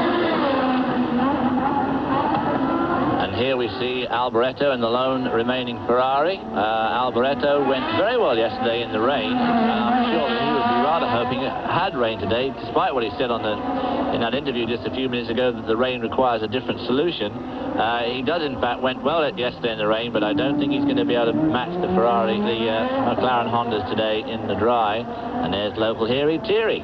And here we see Alboreto and the lone remaining Ferrari. Alboreto went very well yesterday in the rain. I'm sure that he would be rather hoping it had rained today, despite what he said in that interview just a few minutes ago that the rain requires a different solution. He does, in fact, went well yesterday in the rain, but I don't think he's going to be able to match the McLaren Hondas today in the dry. And there's local Hero Thierry.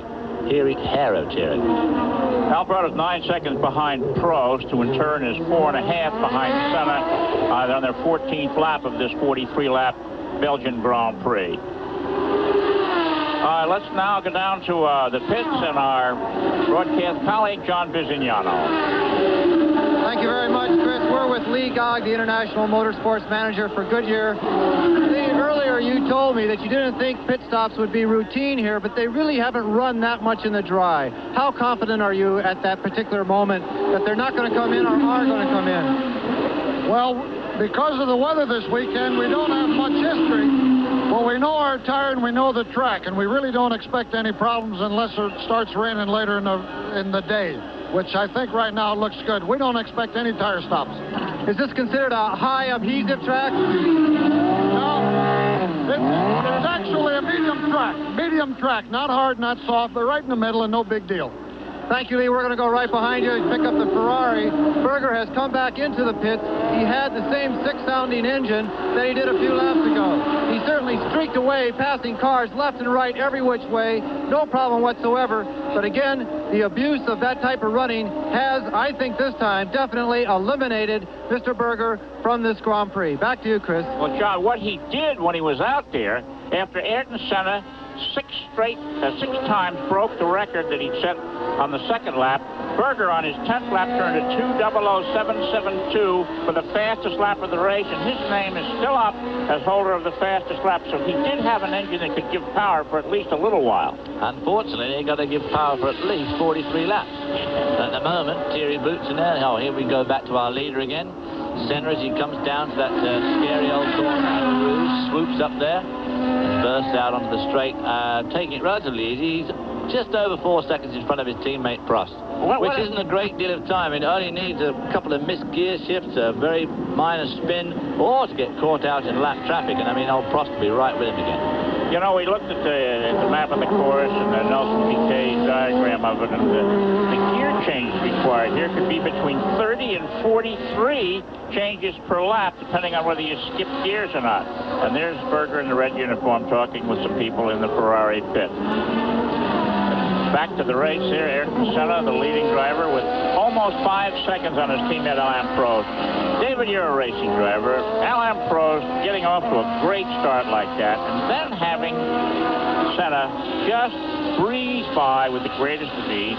Alboreto's 9 seconds behind Prost, who in turn is 4.5 behind Senna on their 14th lap of this 43-lap Belgian Grand Prix. Let's now go down to the pits and our broadcast colleague, John Bisignano. Thank you very much, Chris. We're with Lee Gogg, the International Motorsports Manager for Goodyear. Lee, earlier you told me that you didn't think pit stops would be routine here, but they really haven't run that much in the dry. How confident are you at that particular moment that they're not going to come in or are going to come in? Well, because of the weather this weekend, we don't have much history. Well, we know our tire and we know the track, and we really don't expect any problems unless it starts raining later in the day, which I think right now looks good. We don't expect any tire stops. Is this considered a high adhesive track? No, it's actually a medium track, not hard, not soft, but right in the middle and no big deal. Thank you, Lee. We're going to go right behind you and pick up the Ferrari. Berger has come back into the pits. He had the same 6-sounding engine that he did a few laps ago. He certainly streaked away, passing cars left and right, every which way. No problem whatsoever. But again, the abuse of that type of running has, I think this time, definitely eliminated Mr. Berger from this Grand Prix. Back to you, Chris. Well, John, what he did when he was out there, after Ayrton Senna 6 times broke the record that he'd set on the second lap, Berger on his 10th lap turned a 2:00.772 for the fastest lap of the race, and his name is still up as holder of the fastest lap. So he did have an engine that could give power for at least a little while. Unfortunately, they got to give power for at least 43 laps. At the moment, Thierry Boots in there. Oh, here we go back to our leader again. Senna, as he comes down to that scary old corner, Rouge swoops up there and bursts out onto the straight, taking it relatively easy. He's just over 4 seconds in front of his teammate Prost, which isn't a great deal of time. It only needs a couple of missed gear shifts, a very minor spin, or to get caught out in lap traffic, and I mean, old Prost will be right with him again. You know, we looked at the map of the course and the Nelson Piquet diagram of it, and the gear change required here could be between 30 and 43 changes per lap, depending on whether you skip gears or not. And there's Berger in the red uniform talking with some people in the Ferrari pit. Back to the race here, Ayrton Senna, the leading driver, with almost 5 seconds on his teammate Alain Prost. David, you're a racing driver. Alain Prost getting off to a great start like that, and then having Senna just breeze by with the greatest of ease.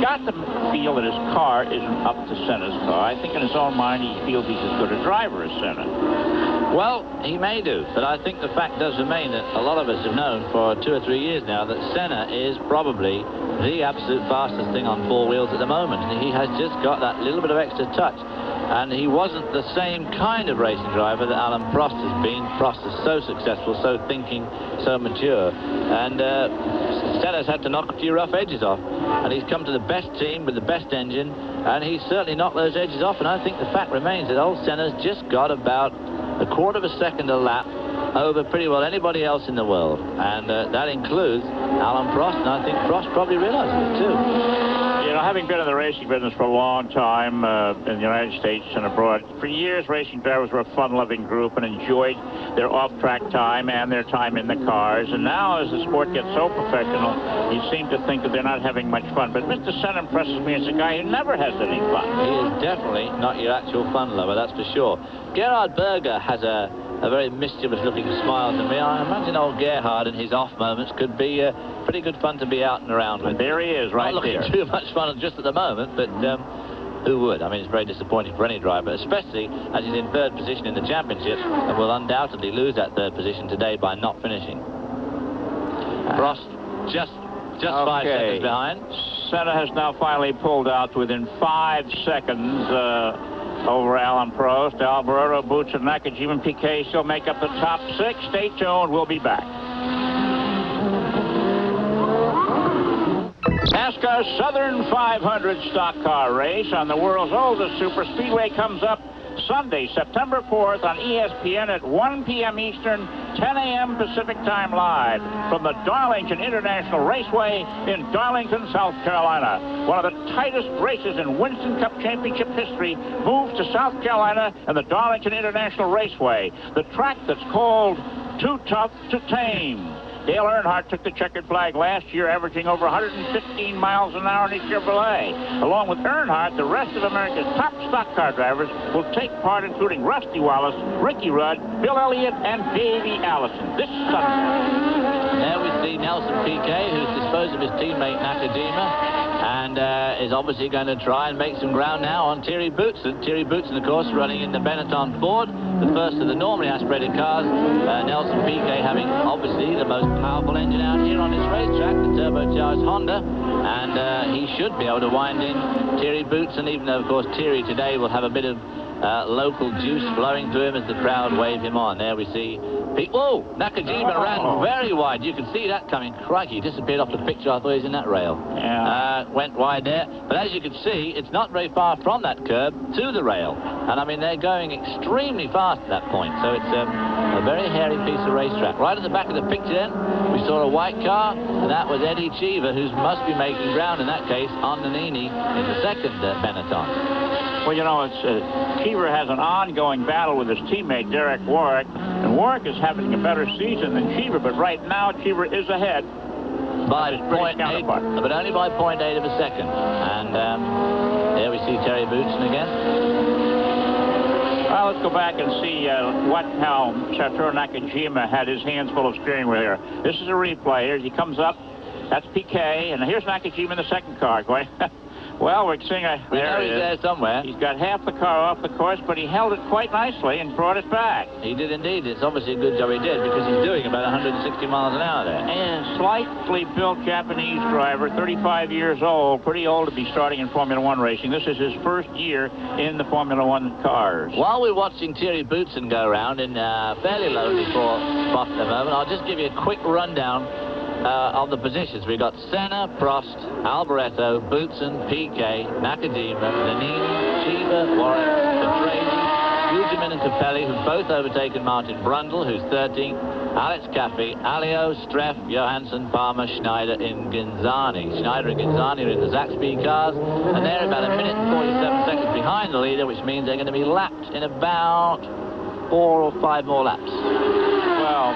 Got to feel that his car isn't up to Senna's car. I think in his own mind he feels he's as good a driver as Senna. Well, he may do, but I think the fact does remain that a lot of us have known for 2 or 3 years now that Senna is probably the absolute fastest thing on 4 wheels at the moment. He has just got that little bit of extra touch. And he wasn't the same kind of racing driver that Alain Prost has been. Prost is so successful, so thinking, so mature. And Senna's had to knock a few rough edges off. And he's come to the best team with the best engine, and he's certainly knocked those edges off. And I think the fact remains that old Senna's just got about a quarter of a second a lap over pretty well anybody else in the world. And that includes Alain Prost, and I think Prost probably realizes it too. You know, having been in the racing business for a long time in the United States and abroad, for years racing drivers were a fun-loving group and enjoyed their off-track time and their time in the cars. And now, as the sport gets so professional, you seem to think that they're not having much fun. But Mr. Senna impresses me as a guy who never has any fun. He is definitely not your actual fun lover, that's for sure. Gerhard Berger has a very mischievous-looking smile to me. I imagine old Gerhard in his off moments could be pretty good fun to be out and around with. And there he is, right there. Not looking too much fun just at the moment, but who would? I mean, it's very disappointing for any driver, especially as he's in 3rd position in the championship and will undoubtedly lose that 3rd position today by not finishing. Prost just 5 seconds behind. Senna has now finally pulled out within 5 seconds over Alain Prost. Alboreto, Boots, and Nakajima and Piquet still make up the top 6. Stay tuned. We'll be back. NASCAR's Southern 500 stock car race on the world's oldest superspeedway comes up Sunday, September 4th on ESPN at 1 p.m. Eastern, 10 a.m. Pacific Time live from the Darlington International Raceway in Darlington, South Carolina. One of the tightest races in Winston Cup Championship history moves to South Carolina and the Darlington International Raceway, the track that's called Too Tough to Tame. Dale Earnhardt took the checkered flag last year, averaging over 115 miles an hour in his Chevrolet. Along with Earnhardt, the rest of America's top stock car drivers will take part, including Rusty Wallace, Ricky Rudd, Bill Elliott, and Davey Allison. This Sunday. There we see Nelson Piquet, who's disposed of his teammate Nakajima, and is obviously going to try and make some ground now on Thierry Boutsen. Thierry Boutsen, of course, running in the Benetton Ford, the first of the normally aspirated cars. Nelson Piquet having, obviously, the most powerful engine out here on this racetrack, the turbocharged Honda, and he should be able to wind in Thierry Boutsen, even though, of course, Thierry today will have a bit of local juice flowing through him as the crowd wave him on. There we see oh, Nakajima ran very wide. You can see that coming. Crikey, he disappeared off the picture. I thought he was in that rail. Yeah. Went wide there. But as you can see, it's not very far from that curb to the rail. And I mean, they're going extremely fast at that point. So it's a very hairy piece of racetrack. Right at the back of the picture then, we saw a white car, and that was Eddie Cheever, who must be making ground in that case on Nannini in the second Benetton. Well, you know, Cheever has an ongoing battle with his teammate, Derek Warwick, and Warwick is having a better season than Cheever, but right now Cheever is ahead by 0.8, but only by 0.8 of a second. And there we see Thierry Boutsen again. Well, let's go back and see how Satoru Nakajima had his hands full of steering wheel here. This is a replay. Here he comes up. That's Piquet, and here's Nakajima in the second car going Well, we're seeing We know he's there somewhere. He's got half the car off the course, but he held it quite nicely and brought it back. He did indeed. It's obviously a good job he did, because he's doing about 160 miles an hour there. And slightly built Japanese driver, 35 years old, pretty old to be starting in Formula One racing. This is his first year in the Formula One cars. While we're watching Thierry Boutsen go around in fairly lonely spot at the moment, I'll just give you a quick rundown of the positions. We've got Senna, Prost, Alboreto, Boutsen, Piquet, Nakajima, Nannini, Shiba, Warwick, Petresi, Gugelmin and Capelli, who've both overtaken Martin Brundle, who's 13th, Alex Caffey, Alio, Streff, Johansson, Palmer, Schneider, and Ginzani. Schneider and Ginzani are in the Zaxby cars, and they're about 1 minute and 47 seconds behind the leader, which means they're going to be lapped in about 4 or 5 more laps. Well,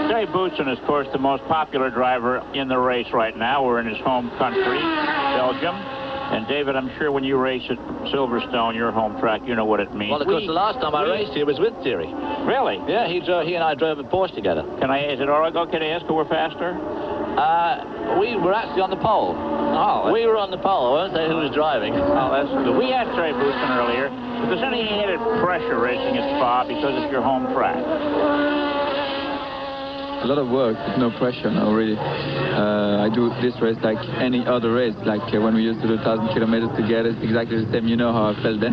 Thierry Boutsen is, of course, the most popular driver in the race right now. We're in his home country, Belgium. And, David, I'm sure when you race at Silverstone, your home track, you know what it means. Well, of course, the last time I raced here was with Thierry. Really? Yeah, he and I drove a Porsche together. Is it all right? Okay to ask who were faster? We were actually on the pole. Oh. We were on the pole. I won't say who was driving. Oh, that's good. We asked Thierry Boutsen earlier if there's any added pressure racing at Spa because it's your home track. A lot of work, but no pressure, no, really. I do this race like any other race, like when we used to do 1,000 kilometers together. It's exactly the same. You know how I felt then.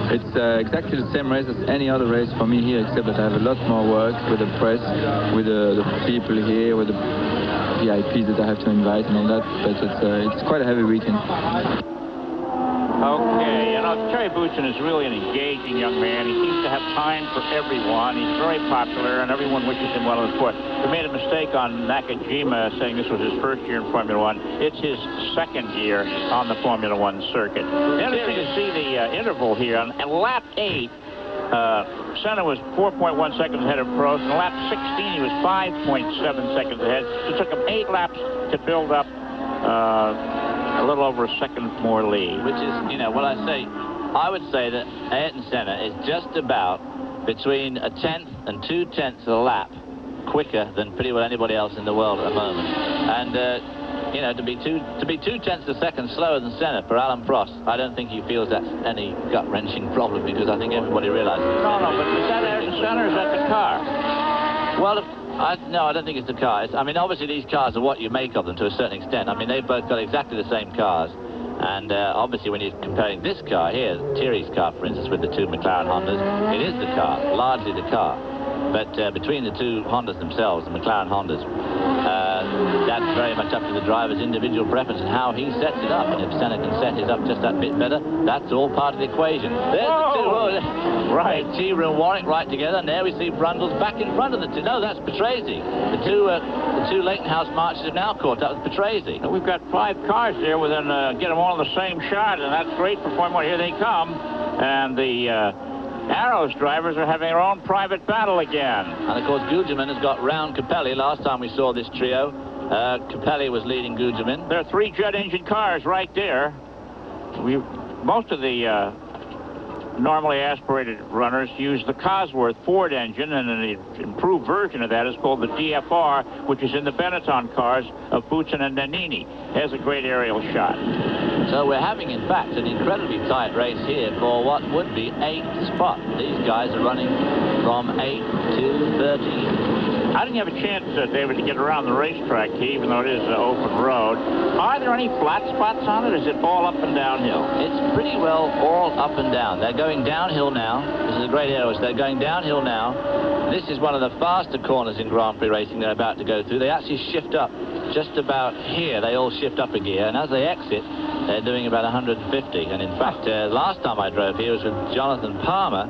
It's exactly the same race as any other race for me here, except that I have a lot more work with the press, with the people here, with the VIPs that I have to invite and all that. But it's quite a heavy weekend. Okay, Thierry Boutsen is really an engaging young man. He seems to have time for everyone. He's very popular, and everyone wishes him well in the sport. We made a mistake on Nakajima saying this was his first year in Formula One. It's his second year on the Formula One circuit. Interesting to see the interval here. On lap 8, Senna was 4.1 seconds ahead of Prost. And lap 16, he was 5.7 seconds ahead. It took him 8 laps to build up a little over a second more lead. Which is, what I say, I would say that Ayrton Senna is just about between 1/10 and 2/10 of a lap quicker than pretty well anybody else in the world at the moment. And, to be 2/10 of a second slower than Senna for Alain Prost, I don't think he feels that's any gut-wrenching problem, because I think everybody realizes. No, but is that Ayrton Senna or is that the car? Well, no, I don't think it's the car. Obviously these cars are what you make of them to a certain extent. They've both got exactly the same cars. And obviously when you're comparing this car here, Thierry's car, for instance, with the 2 McLaren Hondas, it is the car, largely the car. But between the 2 Hondas themselves, the McLaren Hondas, that's very much up to the driver's individual preference and how he sets it up. And if Senna can set his up just that bit better, that's all part of the equation. There's the 2. Right. Cheever and Warwick right together, and there we see Brundle's back in front of the 2. No, that's Petresi. The two Leighton House marches have now caught up with Petresi. We've got 5 cars there within, get them all in the same shot, and that's great for Formula One. Here they come. And the Arrows drivers are having their own private battle again. And of course, Gugelmin has got round Capelli. Last time we saw this trio, Capelli was leading Gugelmin. There are 3 jet engine cars right there. Most of the normally aspirated runners use the Cosworth Ford engine, and an improved version of that is called the DFR, which is in the Benetton cars of Boutsen and Nannini. Has a great aerial shot. So we're having, in fact, an incredibly tight race here for what would be 8th spot. These guys are running from 8 to 13. I didn't have a chance, David, to get around the racetrack here, even though it is an open road. Are there any flat spots on it, or is it all up and downhill? It's pretty well all up and down. They're going downhill now. This is a great area. They're going downhill now. This is one of the faster corners in Grand Prix racing they're about to go through. They actually shift up just about here. They all shift up a gear, and as they exit, they're doing about 150. And in fact, last time I drove here was with Jonathan Palmer,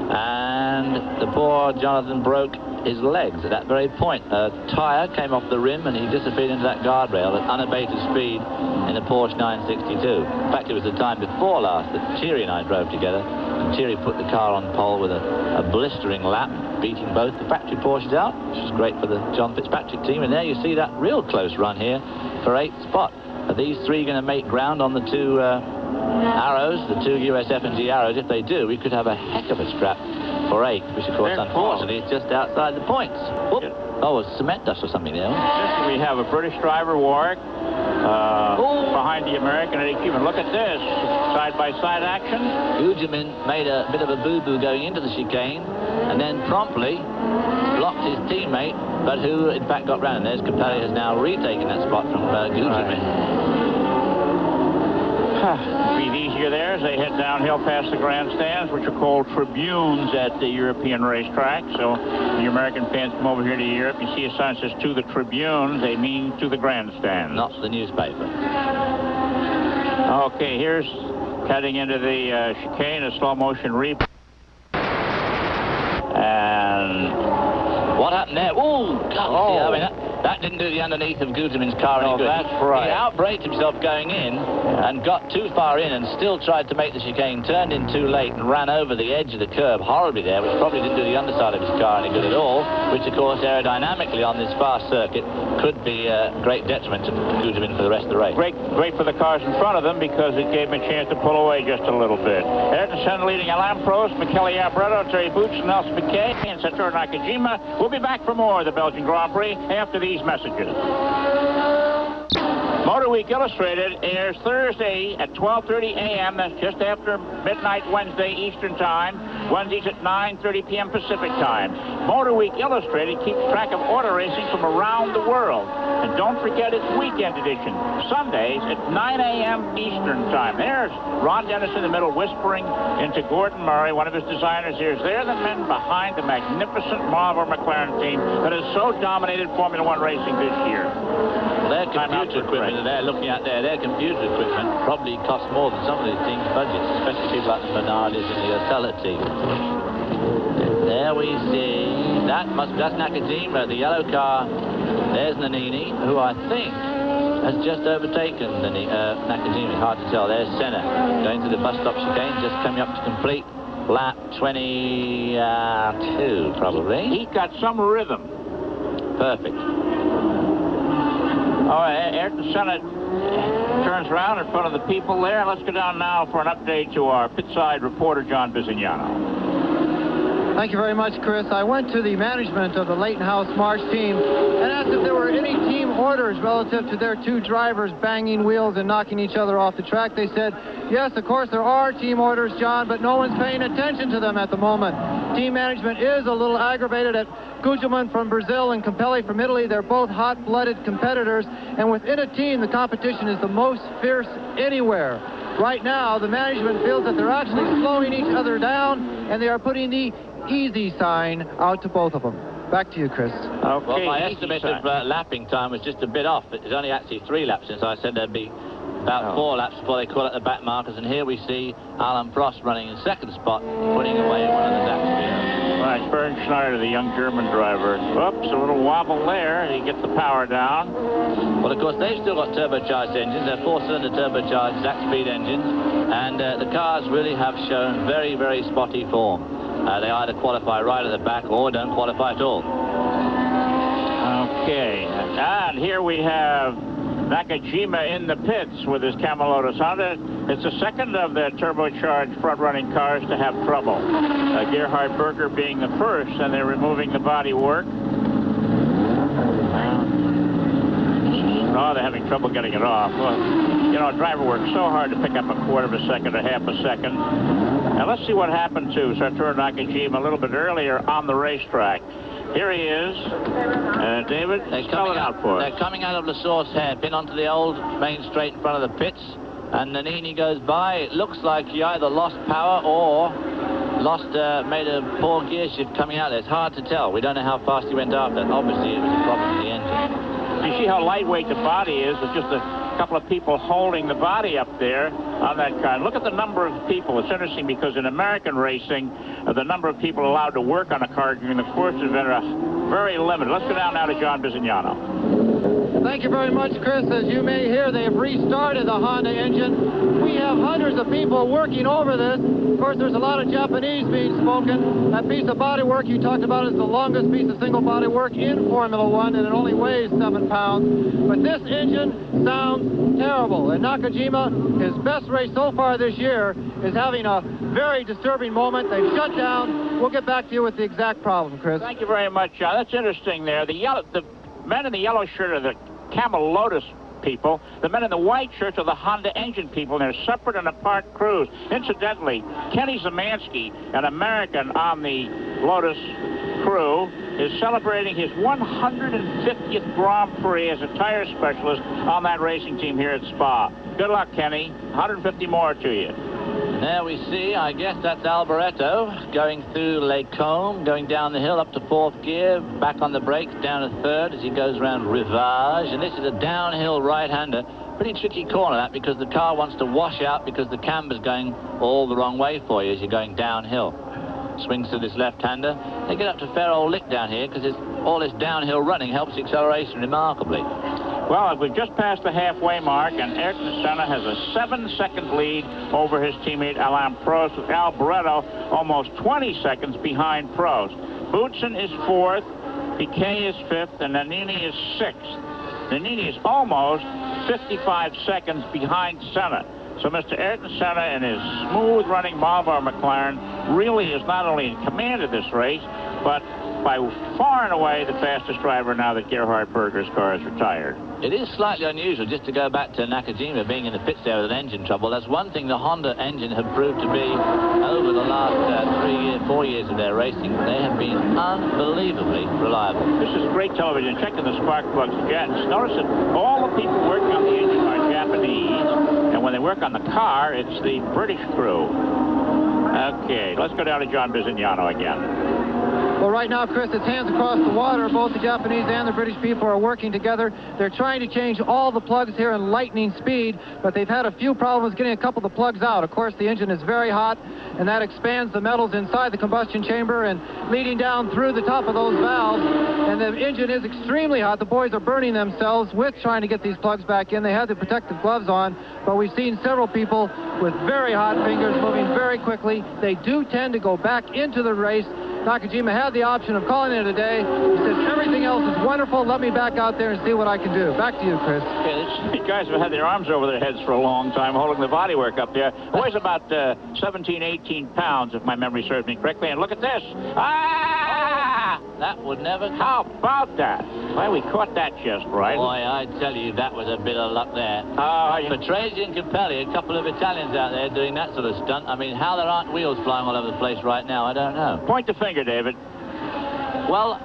and the poor Jonathan broke his legs at that very point. A tyre came off the rim and he disappeared into that guardrail at unabated speed in a Porsche 962. In fact, it was the time before last that Thierry and I drove together, and Thierry put the car on pole with a blistering lap, beating both the factory Porsches out, which was great for the John Fitzpatrick team. And there you see that real close run here for 8th spot. Are these 3 going to make ground on the 2 Arrows, the 2 US F&G Arrows? If they do, we could have a heck of a scrap for 8, which of course, unfortunately, is just outside the points. Whoop. Oh, it's cement dust or something there. We have a British driver, Warwick. behind the American Eddie Cuban. Look at this, side-by-side action. Gugelmin made a bit of a boo-boo going into the chicane, and then promptly blocked his teammate, but who in fact got round. And there's Capelli has now retaken that spot from Gugelmin. Breathe easier there as they head downhill past the grandstands, which are called tribunes at the European racetrack. So the American fans come over here to Europe. You see a sign that says to the tribunes. They mean to the grandstands. Not the newspaper. Okay, here's cutting into the chicane, a slow motion replay. And what happened there? Ooh, God, I mean, that didn't do the underneath of Gugelmin's car any good. That's right. He outbraked himself going in and got too far in and still tried to make the chicane, turned in too late and ran over the edge of the curb horribly there, which probably didn't do the underside of his car any good at all, which of course aerodynamically on this fast circuit could be a great detriment to Gugelmin for the rest of the race. Great for the cars in front of them because it gave him a chance to pull away just a little bit. Ayrton Senna leading Alain Prost, Michele Alboreto, Terry Boots, Nelson Piquet, and Satoru Nakajima. We'll be back for more of the Belgian Grand Prix after these messages. Motor Week Illustrated airs Thursday at 12:30 a.m. That's just after midnight Wednesday Eastern Time. Wednesdays at 9:30 p.m. Pacific Time. Motor Week Illustrated keeps track of auto racing from around the world. And don't forget its weekend edition, Sundays at 9 a.m. Eastern Time. There's Ron Dennis in the middle whispering into Gordon Murray, one of his designers. They're the men behind the magnificent Marlboro McLaren team that has so dominated Formula One racing this year. Their computer equipment that they're looking at there, their computer equipment probably costs more than some of these teams' budgets, especially people like the Bernardis and the Otella team. There we see, that's Nakajima, the yellow car. There's Nannini, who I think has just overtaken Nakajima. Hard to tell. There's Senna going through the bus stop chicane, just coming up to complete lap 22, probably. He got some rhythm. Perfect. All right, Ayrton Senna turns around in front of the people there. Let's go down now for an update to our pit-side reporter, John Bisignano. Thank you very much, Chris. I went to the management of the Leighton House March team and asked if there were any team orders relative to their two drivers banging wheels and knocking each other off the track. They said, yes, of course, there are team orders, John, but no one's paying attention to them at the moment. Team management is a little aggravated at Gugelmin from Brazil and Capelli from Italy. They're both hot-blooded competitors, and within a team, the competition is the most fierce anywhere. Right now, the management feels that they're actually slowing each other down, and they are putting the easy sign out to both of them. Back to you, Chris. Okay, well, my estimate of lapping time was just a bit off. It was only actually 3 laps since I said there'd be about 4 laps before they call it the back markers, and here we see Alain Prost running in second spot, putting away one of the laps. Right, Bernd Schneider, the young German driver. Oops, a little wobble there. He gets the power down. Well, of course, they've still got turbocharged engines. They're 4-cylinder turbocharged Zack-Speed engines, and the cars really have shown very, very spotty form. They either qualify right at the back or don't qualify at all. Okay, and here we have Nakajima in the pits with his Camel Lotus Honda. It's the second of the turbocharged front-running cars to have trouble. Gerhard Berger being the first, and they're removing the bodywork. Oh, they're having trouble getting it off. Well, you know, a driver works so hard to pick up a quarter of a second or half a second. Now, let's see what happened to Satoru Nakajima a little bit earlier on the racetrack. Here he is. David, spell it out for us. They're coming out of La Source hairpin onto the old main straight in front of the pits, and Nannini goes by. It looks like he either lost power or made a poor gear shift coming out there. It's hard to tell. We don't know how fast he went after. Obviously, it was a problem with the engine. You see how lightweight the body is? It's just a couple of people holding the body up there on that car. And look at the number of people. It's interesting because in American racing, the number of people allowed to work on a car during the course of it are very limited. Let's go down now to John Bisignano. Thank you very much, Chris. As you may hear, they have restarted the Honda engine. We have hundreds of people working over this. Of course, there's a lot of Japanese being spoken. That piece of bodywork you talked about is the longest piece of single bodywork in Formula One, and it only weighs 7 pounds. But this engine sounds terrible. And Nakajima, his best race so far this year, is having a very disturbing moment. They've shut down. We'll get back to you with the exact problem, Chris. Thank you very much, John. That's interesting there. The men in the yellow shirt are the Camel Lotus people. The men in the white shirts are the Honda engine people, and they're separate and apart crews. Incidentally, Kenny Zemansky, an American on the Lotus crew, is celebrating his 150th Grand Prix as a tire specialist on that racing team here at Spa. Good luck, Kenny. 150 more to you. There we see, I guess that's Alboreto going through Les Combes, going down the hill up to 4th gear, back on the brakes, down to 3rd as he goes around Rivage. And this is a downhill right-hander. Pretty tricky corner, that, because the car wants to wash out because the camber's going all the wrong way for you as you're going downhill. Swings to this left-hander. They get up to fair old lick down here because all this downhill running helps the acceleration remarkably. Well, we've just passed the halfway mark, and Ayrton Senna has a 7-second lead over his teammate Alain Prost, with Alboreto almost 20 seconds behind Prost. Boutsen is 4th, Piquet is 5th, and Nannini is 6th. Nannini is almost 55 seconds behind Senna. So Mr. Ayrton Senna and his smooth-running Marlboro McLaren really is not only in command of this race, but by far and away the fastest driver now that Gerhard Berger's car is retired. It is slightly unusual, just to go back to Nakajima being in the pits there with an engine trouble. That's one thing the Honda engine have proved to be over the last 4 years of their racing. They have been unbelievably reliable. This is great television. Checking the spark plugs again. Notice that all the people working on the engine are Japanese, and when they work on the car, it's the British crew. Okay, let's go down to John Bizignano again. Well, right now, Chris, it's hands across the water. Both the Japanese and the British people are working together. They're trying to change all the plugs here in lightning speed, but they've had a few problems getting a couple of the plugs out. Of course, the engine is very hot, and that expands the metals inside the combustion chamber and leading down through the top of those valves. And the engine is extremely hot. The boys are burning themselves with trying to get these plugs back in. They have the protective gloves on, but we've seen several people with very hot fingers moving very quickly. They do tend to go back into the race. Nakajima had the option of calling it a day. He says, everything else is wonderful. Let me back out there and see what I can do. Back to you, Chris. Yeah, these guys have had their arms over their heads for a long time, holding the bodywork up there. Weighs about 17, 18 pounds, if my memory serves me correctly. And look at this. Ah! That would never come. How about that? Why, we caught that just right. Boy, I tell you, that was a bit of luck there. Patrese and Capelli, a couple of Italians out there doing that sort of stunt. I mean, how there aren't wheels flying all over the place right now, I don't know. Point the finger, David. Well,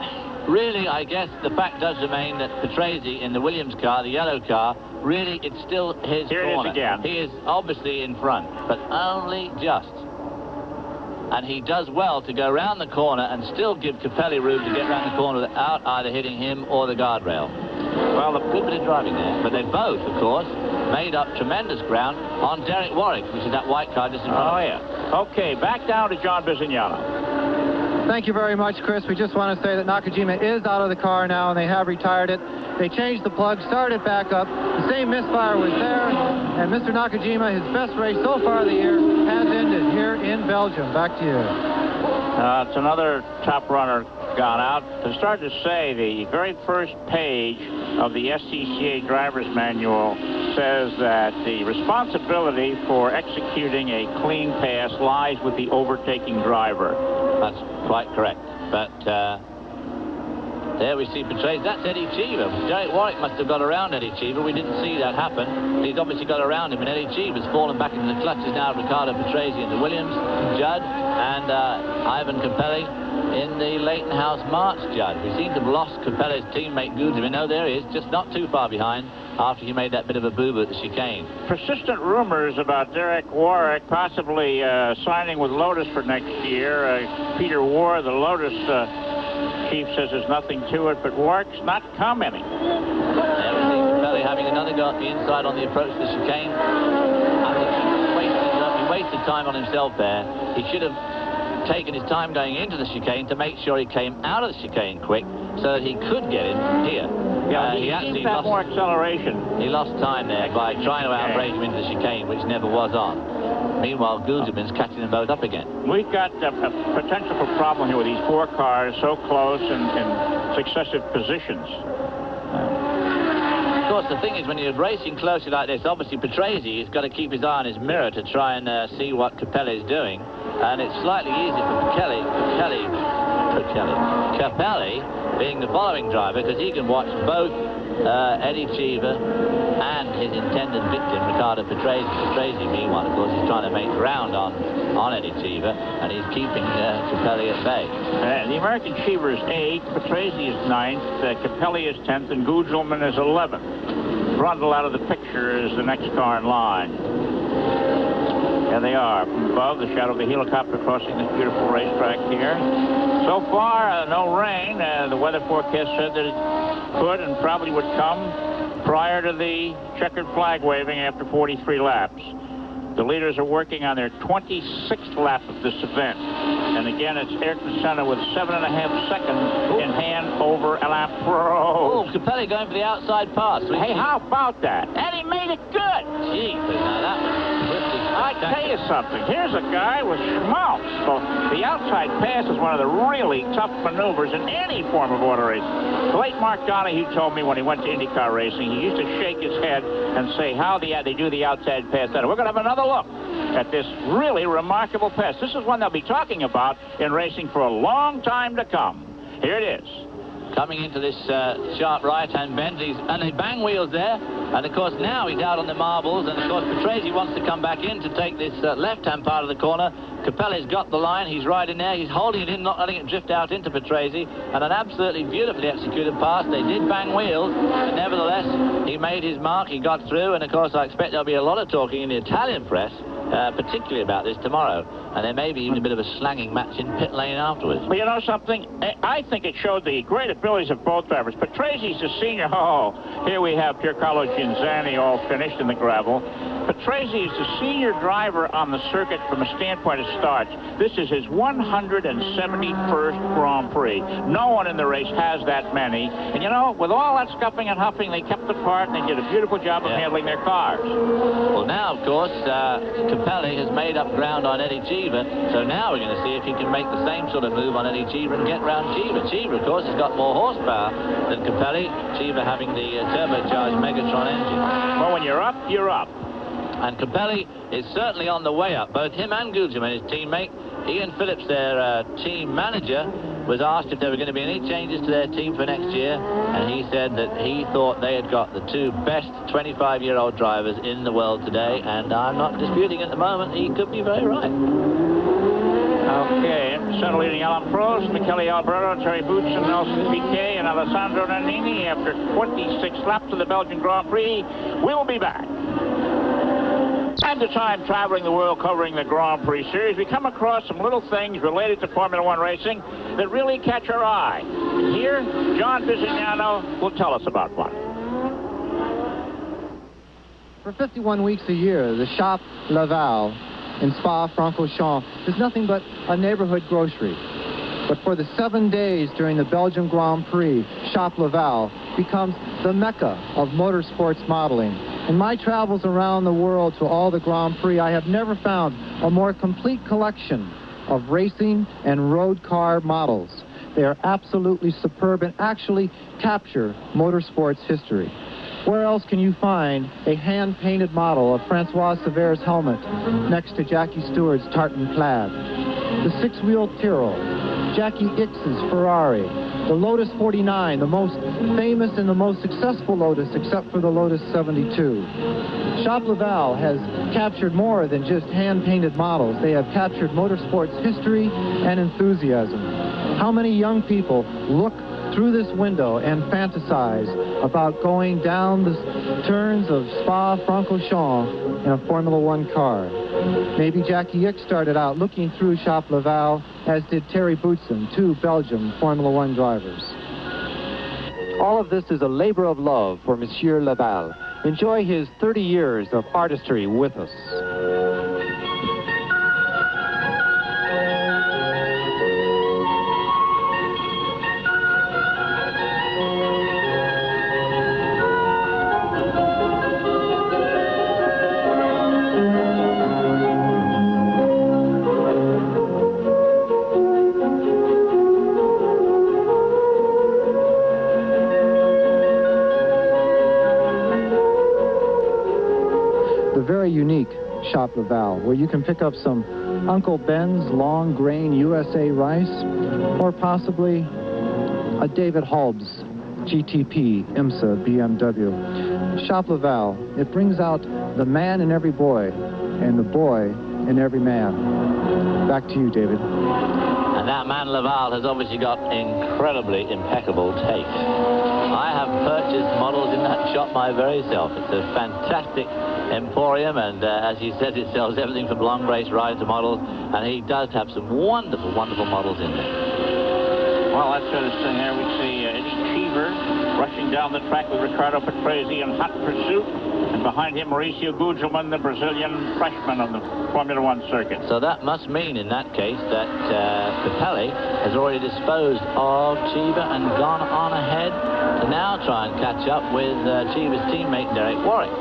really, I guess the fact does remain that Patrese in the Williams car, the yellow car, really, it's still his Here corner. it is again. He is obviously in front, but only just. And he does well to go around the corner and still give Capelli room to get around the corner without either hitting him or the guardrail. Well, a good bit of driving there, but they both, of course, made up tremendous ground on Derek Warwick, which is that white car just in front. Oh, yeah. Okay, back down to John Bizignano. Thank you very much, Chris. We just want to say that Nakajima is out of the car now, and they have retired it. They changed the plug, started back up. The same misfire was there, and Mr. Nakajima, his best race so far of the year, has ended here in Belgium. Back to you. It's another top runner gone out. To start to say, the very first page of the SCCA driver's manual says that the responsibility for executing a clean pass lies with the overtaking driver. That's quite correct. But there we see Patrese. That's Eddie Cheever. Derek Warwick must have got around Eddie Cheever. We didn't see that happen. He's obviously got around him, and Eddie Cheever's fallen back into the clutches now of Ricardo Patrese in the Williams, Judd, and Ivan Capelli in the Leighton House March, Judd. We seem to have lost Capelli's teammate Guzman. Oh, there he is, just not too far behind after he made that bit of a boo-boo at the chicane. Persistent rumors about Derek Warwick possibly signing with Lotus for next year. Peter Warr, the Lotus chief, says there's nothing to it, but Warwick's not commenting. There we see Capelli having another go at the inside on the approach to the chicane. I think he wasted time on himself there. He should have taken his time going into the chicane to make sure he came out of the chicane quick so that he could get in here. Yeah, he actually lost more acceleration. He lost time there by trying to outbrake him into the chicane, which never was on. Meanwhile, Guzman's catching them both up again. We've got a potential for problem here with these four cars so close and in successive positions. Of course, the thing is, when you're racing closely like this, obviously Patrese has got to keep his eye on his mirror to try and see what Capelli is doing. And it's slightly easier for Capelli being the following driver, because he can watch both Eddie Cheever and his intended victim, Ricardo Patrese. Patrese, meanwhile, of course, is trying to make ground on Eddie Cheever, and he's keeping Capelli at bay. The American Cheever is 8th, Patrese is 9th, Capelli is 10th, and Gugelman is 11th. Brundle out of the picture is the next car in line. There they are, from above, the shadow of the helicopter crossing this beautiful racetrack here. So far, no rain. The weather forecast said that it could and probably would come prior to the checkered flag waving after 43 laps. The leaders are working on their 26th lap of this event. And again, it's Ayrton Senna with 7.5 seconds in hand over Alain Prost. Oh, Capelli going for the outside pass. Hey, how about that? And he made it good. Gee, now that was swiftly. I tell you something. Here's a guy with schmaltz. So the outside pass is one of the really tough maneuvers in any form of auto racing. The late Mark Donahue told me when he went to IndyCar racing, he used to shake his head and say how they do the outside pass. We're going to have another look at this really remarkable pass. This is one they'll be talking about in racing for a long time to come. Here it is. Coming into this sharp right-hand bend, and they bang wheels there, and of course now he's out on the marbles, and of course Patrese wants to come back in to take this left-hand part of the corner. Capelli's got the line, he's right in there, he's holding it in, not letting it drift out into Patrese, and an absolutely beautifully executed pass. They did bang wheels, but nevertheless he made his mark, he got through, and of course I expect there'll be a lot of talking in the Italian press, particularly about this tomorrow, and there may be even a bit of a slanging match in pit lane afterwards. Well, you know something? I think it showed the great abilities of both drivers. Patrese's the senior. Oh, here we have Piercarlo Ginzani all finished in the gravel. Patrese is the senior driver on the circuit from a standpoint of starts. This is his 171st Grand Prix. No one in the race has that many. And, you know, with all that scuffing and huffing, they kept apart and they did a beautiful job of handling their cars. Well, now, of course, Capelli has made up ground on Eddie Cheever, so now we're going to see if he can make the same sort of move on Eddie Cheever and get round Cheever. Cheever, of course, has got more horsepower than Capelli, Cheever having the turbocharged Megatron engine. Well, when you're up, you're up. And Capelli is certainly on the way up. Both him and Gugelman, his teammate, Ian Phillips, their team manager, was asked if there were going to be any changes to their team for next year, and he said that he thought they had got the two best 25-year-old drivers in the world today, and I'm not disputing at the moment. He could be very right. Okay, center leading Alain Prost, Michele Alberto, Terry Boutsen, Nelson Piquet, and Alessandro Nannini after 26 laps of the Belgian Grand Prix. We'll be back. Time to time traveling the world covering the Grand Prix series, we come across some little things related to Formula One racing that really catch our eye. Here, John Bisignano will tell us about one. For 51 weeks a year, the Shop Laval in Spa-Francorchamps is nothing but a neighborhood grocery. But for the 7 days during the Belgian Grand Prix, Shop Laval becomes the mecca of motorsports modeling. In my travels around the world to all the Grand Prix, I have never found a more complete collection of racing and road car models. They are absolutely superb and actually capture motorsports history. Where else can you find a hand-painted model of Francois Sever's helmet next to Jackie Stewart's tartan plaid? The six-wheel Tyrrell, Jackie Ickx's Ferrari, the Lotus 49, the most famous and the most successful Lotus except for the Lotus 72. Shop Laval has captured more than just hand-painted models. They have captured motorsports history and enthusiasm. How many young people look through this window and fantasize about going down the turns of Spa-Francorchamps in a Formula One car? Maybe Jackie Ickx started out looking through Shop Laval, as did Terry Boutsen, two Belgian Formula One drivers. All of this is a labor of love for Monsieur Laval. Enjoy his 30 years of artistry with us. Unique Shop Laval, where you can pick up some Uncle Ben's long grain USA rice, or possibly a David Halb's GTP, IMSA, BMW. Shop Laval, it brings out the man in every boy and the boy in every man. Back to you, David. And that man Laval has obviously got incredibly impeccable taste. I have purchased models in that shop my very self. It's a fantastic emporium, and as he says, it sells everything from long race ride to models, and he does have some wonderful, wonderful models in there. Well, that's interesting. There we see Eddie Cheever rushing down the track with Ricardo Patrese in hot pursuit. And behind him, Mauricio Gugelmin, the Brazilian freshman on the Formula One circuit. So that must mean, in that case, that Capelli has already disposed of Cheever and gone on ahead to now try and catch up with Cheever's teammate, Derek Warwick.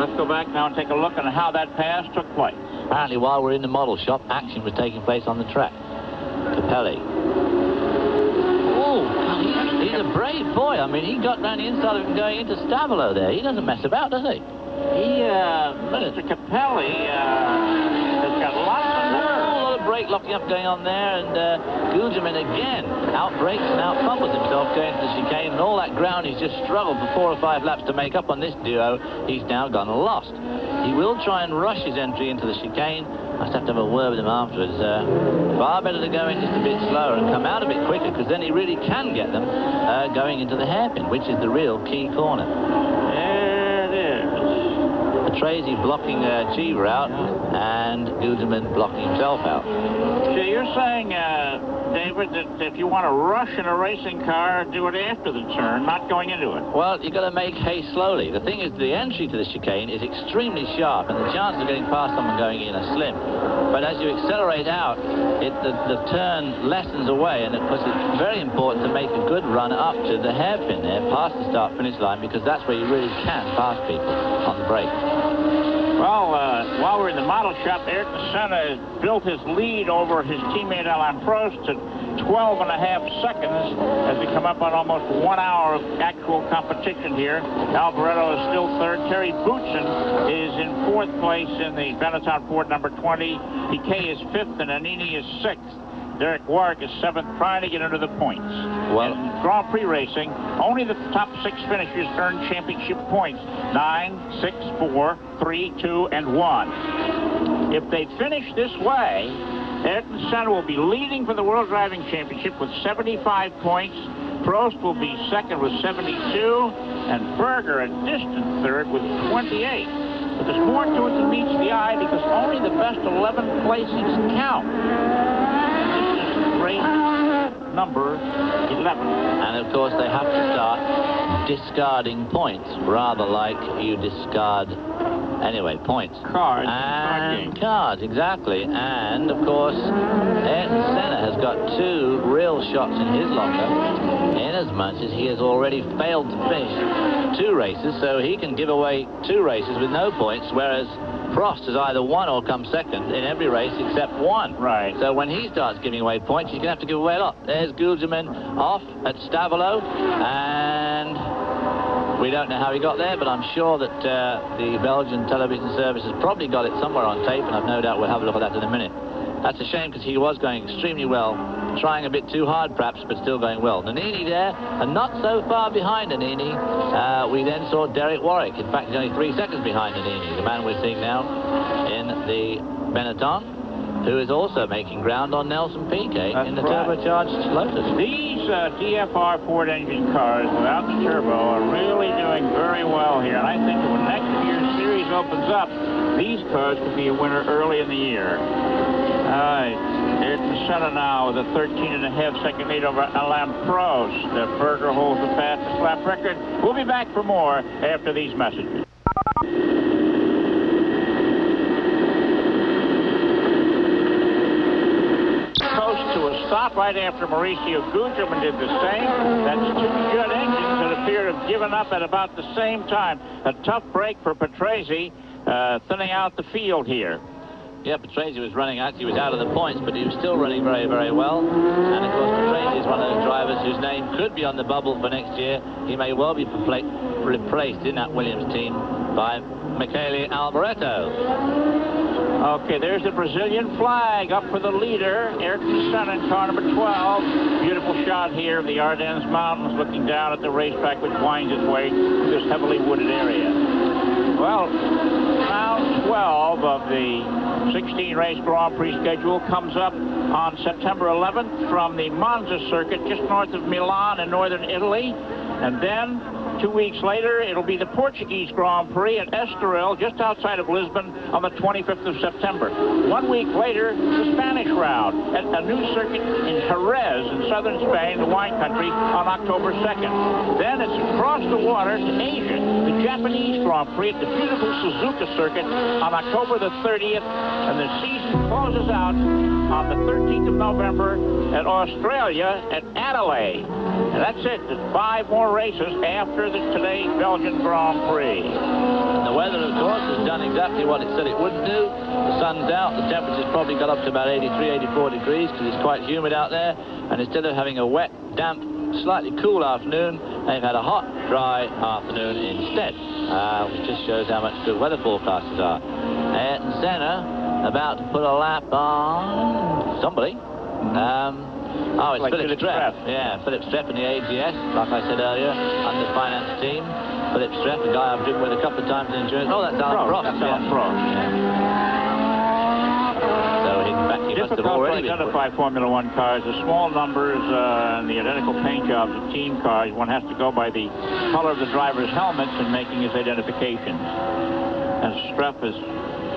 Let's go back now and take a look at how that pass took place. Apparently, while we're in the model shop, action was taking place on the track. Capelli. Oh, he's a brave boy. I mean, he got round the inside of him going into Stavolo there. He doesn't mess about, does he? Mr. Capelli has got lots of nerve. A lot of brake locking up going on there, and Gugelmin again out-brakes and out-fumbles himself going to the chicane, and all that ground he's just struggled for 4 or 5 laps to make up on this duo. He's now gone and lost. He will try and rush his entry into the chicane. I just have to have a word with him afterwards. Far better to go in just a bit slower and come out a bit quicker, because then he really can get them going into the hairpin, which is the real key corner. There it is. Patrese blocking Cheever out, and Gugelmin blocking himself out. So you're saying, David, that if you want to rush in a racing car, do it after the turn, not going into it? Well, you've got to make hay slowly. The thing is, the entry to the chicane is extremely sharp, and the chances of getting past someone going in are slim. But as you accelerate out, the turn lessens away, and of course it's very important to make a good run up to the hairpin there, past the start-finish line, because that's where you really can pass people on the brake. Well, while we're in the model shop, Ayrton Senna has built his lead over his teammate Alain Prost to 12.5 seconds as we come up on almost 1 hour of actual competition here. Alboreto is still third. Terry Boutsen is in 4th place in the Benetton Ford number 20. Piquet is 5th, and Annini is 6th. Derek Warwick is 7th, trying to get into the points. Well, in Grand Prix racing, only the top 6 finishers earn championship points. 9, 6, 4, 3, 2, and 1. If they finish this way, Ayrton Senna will be leading for the World Driving Championship with 75 points. Prost will be 2nd with 72, and Berger a distant 3rd with 28. But there's more to it than meets the eye, because only the best 11 placings count. Number 11. And of course they have to start discarding points, rather like you discard points. Cards. And cards, exactly. And of course Ayrton Senna has got 2 real shots in his locker, in as much as he has already failed to finish 2 races, so he can give away 2 races with no points, whereas Prost has either won or come 2nd in every race except 1. Right. So when he starts giving away points, he's going to have to give away a lot. There's Gugelmin off at Stavolo, and we don't know how he got there, but I'm sure that the Belgian television service has probably got it somewhere on tape, and I've no doubt we'll have a look at that in a minute. That's a shame, because he was going extremely well, trying a bit too hard perhaps, but still going well. Nannini there, and not so far behind Nannini. We then saw Derek Warwick. In fact, he's only 3 seconds behind Nannini, the man we're seeing now in the Benetton, who is also making ground on Nelson Piquet in the turbocharged Lotus. These DFR Ford engine cars without the turbo are really doing very well here, and I think that when next year's series opens up, these cars could be a winner early in the year. All right, Ayrton Senna now with a 13.5-second lead over Alain Prost. Berger holds the fastest lap record. We'll be back for more after these messages. Close to a stop right after Mauricio Gugelmin did the same. That's 2 good engines that appear to have given up at about the same time. A tough break for Patrese, thinning out the field here. Yeah, Patrese was running out. He was out of the points, but he was still running very, very well. And, of course, Patrese is one of those drivers whose name could be on the bubble for next year. He may well be replaced in that Williams team by Michele Alboreto. Okay, there's the Brazilian flag up for the leader, Ayrton Senna in car number 12. Beautiful shot here of the Ardennes Mountains looking down at the racetrack, which winds its way through this heavily wooded area. Well, round 12 of the 16-race Grand Prix schedule comes up on September 11th from the Monza circuit just north of Milan in northern Italy. And then 2 weeks later, it'll be the Portuguese Grand Prix at Estoril, just outside of Lisbon, on the 25th of September. 1 week later, the Spanish round at a new circuit in Jerez in southern Spain, the wine country, on October 2nd. Then it's across the water to Asia, the Japanese Grand Prix at the beautiful Suzuka circuit on October the 30th, and the season closes out on the 13th of November at Australia at Adelaide. And that's it. There's 5 more races after today's Belgian Grand Prix. The weather, of course, has done exactly what it said it would do. The sun's out. The temperature's probably got up to about 83, 84 degrees because it's quite humid out there. And instead of having a wet, damp, slightly cool afternoon, they've had a hot, dry afternoon instead, which just shows how much good weather forecasters are. Ayrton Senna about to put a lap on somebody. Oh, it's like Philip Streff. Yeah, Philip Streff in the AGS, like I said earlier, under finance team. Philip Streff, the guy I've driven with a couple of times in endurance. Oh, that's Alan Prost. That's Alan Prost. So he must have already to identify Formula One cars. The small numbers and the identical paint jobs of team cars, one has to go by the color of the driver's helmets in making his identification. And Streff is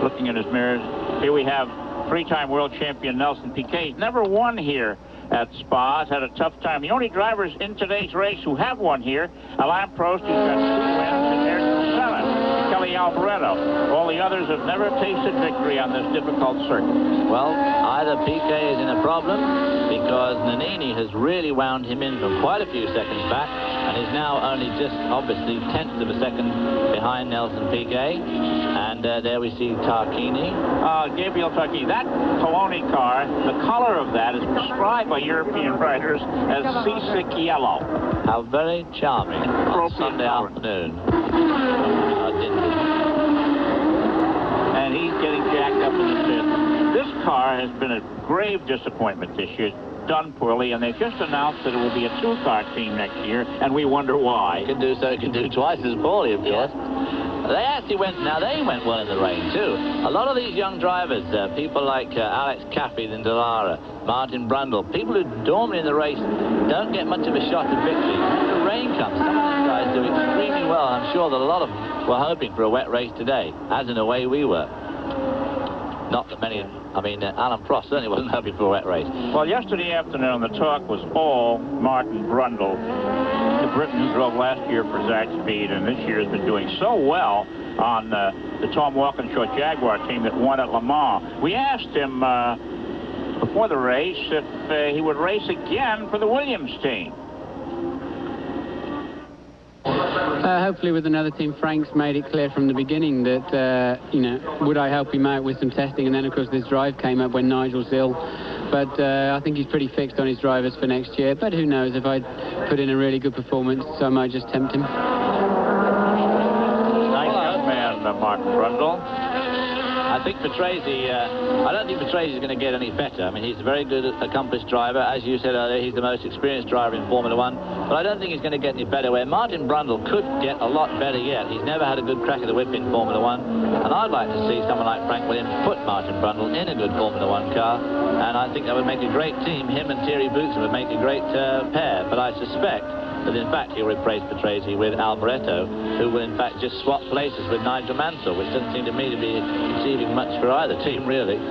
looking in his mirrors. Here we have 3-time world champion Nelson Piquet. He's never won here at Spa. Has had a tough time. The only drivers in today's race who have won here, Alain Prost, who's got 2 wins, and Ayrton Senna, Kelly Alvaretto. All the others have never tasted victory on this difficult circuit. Well, either Piquet is in a problem because Nannini has really wound him in from quite a few seconds back and is now only just, obviously, 10ths of a second behind Nelson Piquet. And there we see Tarquini. Gabriel Tarquini. That Poloni car, the color of that is prescribed by European writers as seasick yellow. How very charming on Sunday afternoon. And he's getting jacked up in the pit. This car has been a grave disappointment this year. It's done poorly, and they've just announced that it will be a 2-car team next year, and we wonder why. It can do twice as poorly, of course. They actually went well in the rain, too. A lot of these young drivers, people like Alex Caffey in Dallara, Martin Brundle, people who normally in the race don't get much of a shot at victory. When the rain comes, some of these guys do extremely well. I'm sure that a lot of them were hoping for a wet race today, as in a way we were. Not that many, Alan Prost certainly wasn't hoping for a wet race. Well, yesterday afternoon, the talk was all Martin Brundle, the Briton who drove last year for Zach Speed, and this year has been doing so well on the Tom Walkinshaw Jaguar team that won at Le Mans. We asked him before the race if he would race again for the Williams team. Hopefully with another team. Frank's made it clear from the beginning that, would I help him out with some testing? And then, of course, this drive came up when Nigel's ill. But I think he's pretty fixed on his drivers for next year. But who knows, if I put in a really good performance, so I might just tempt him. Nice young man, Martin Brundle. I think Patrese, I don't think Patrese is going to get any better. He's a very good, accomplished driver. As you said earlier, he's the most experienced driver in Formula One. But I don't think he's going to get any better. Where Martin Brundle could get a lot better yet. He's never had a good crack of the whip in Formula One. And I'd like to see someone like Frank Williams put Martin Brundle in a good Formula One car. And I think that would make a great team. Him and Thierry Boutsen would make a great pair. But I suspect that in fact he'll replace Patrese with Alvaretto, who will in fact just swap places with Nigel Mansell, which doesn't seem to me to be achieving much for either team, really.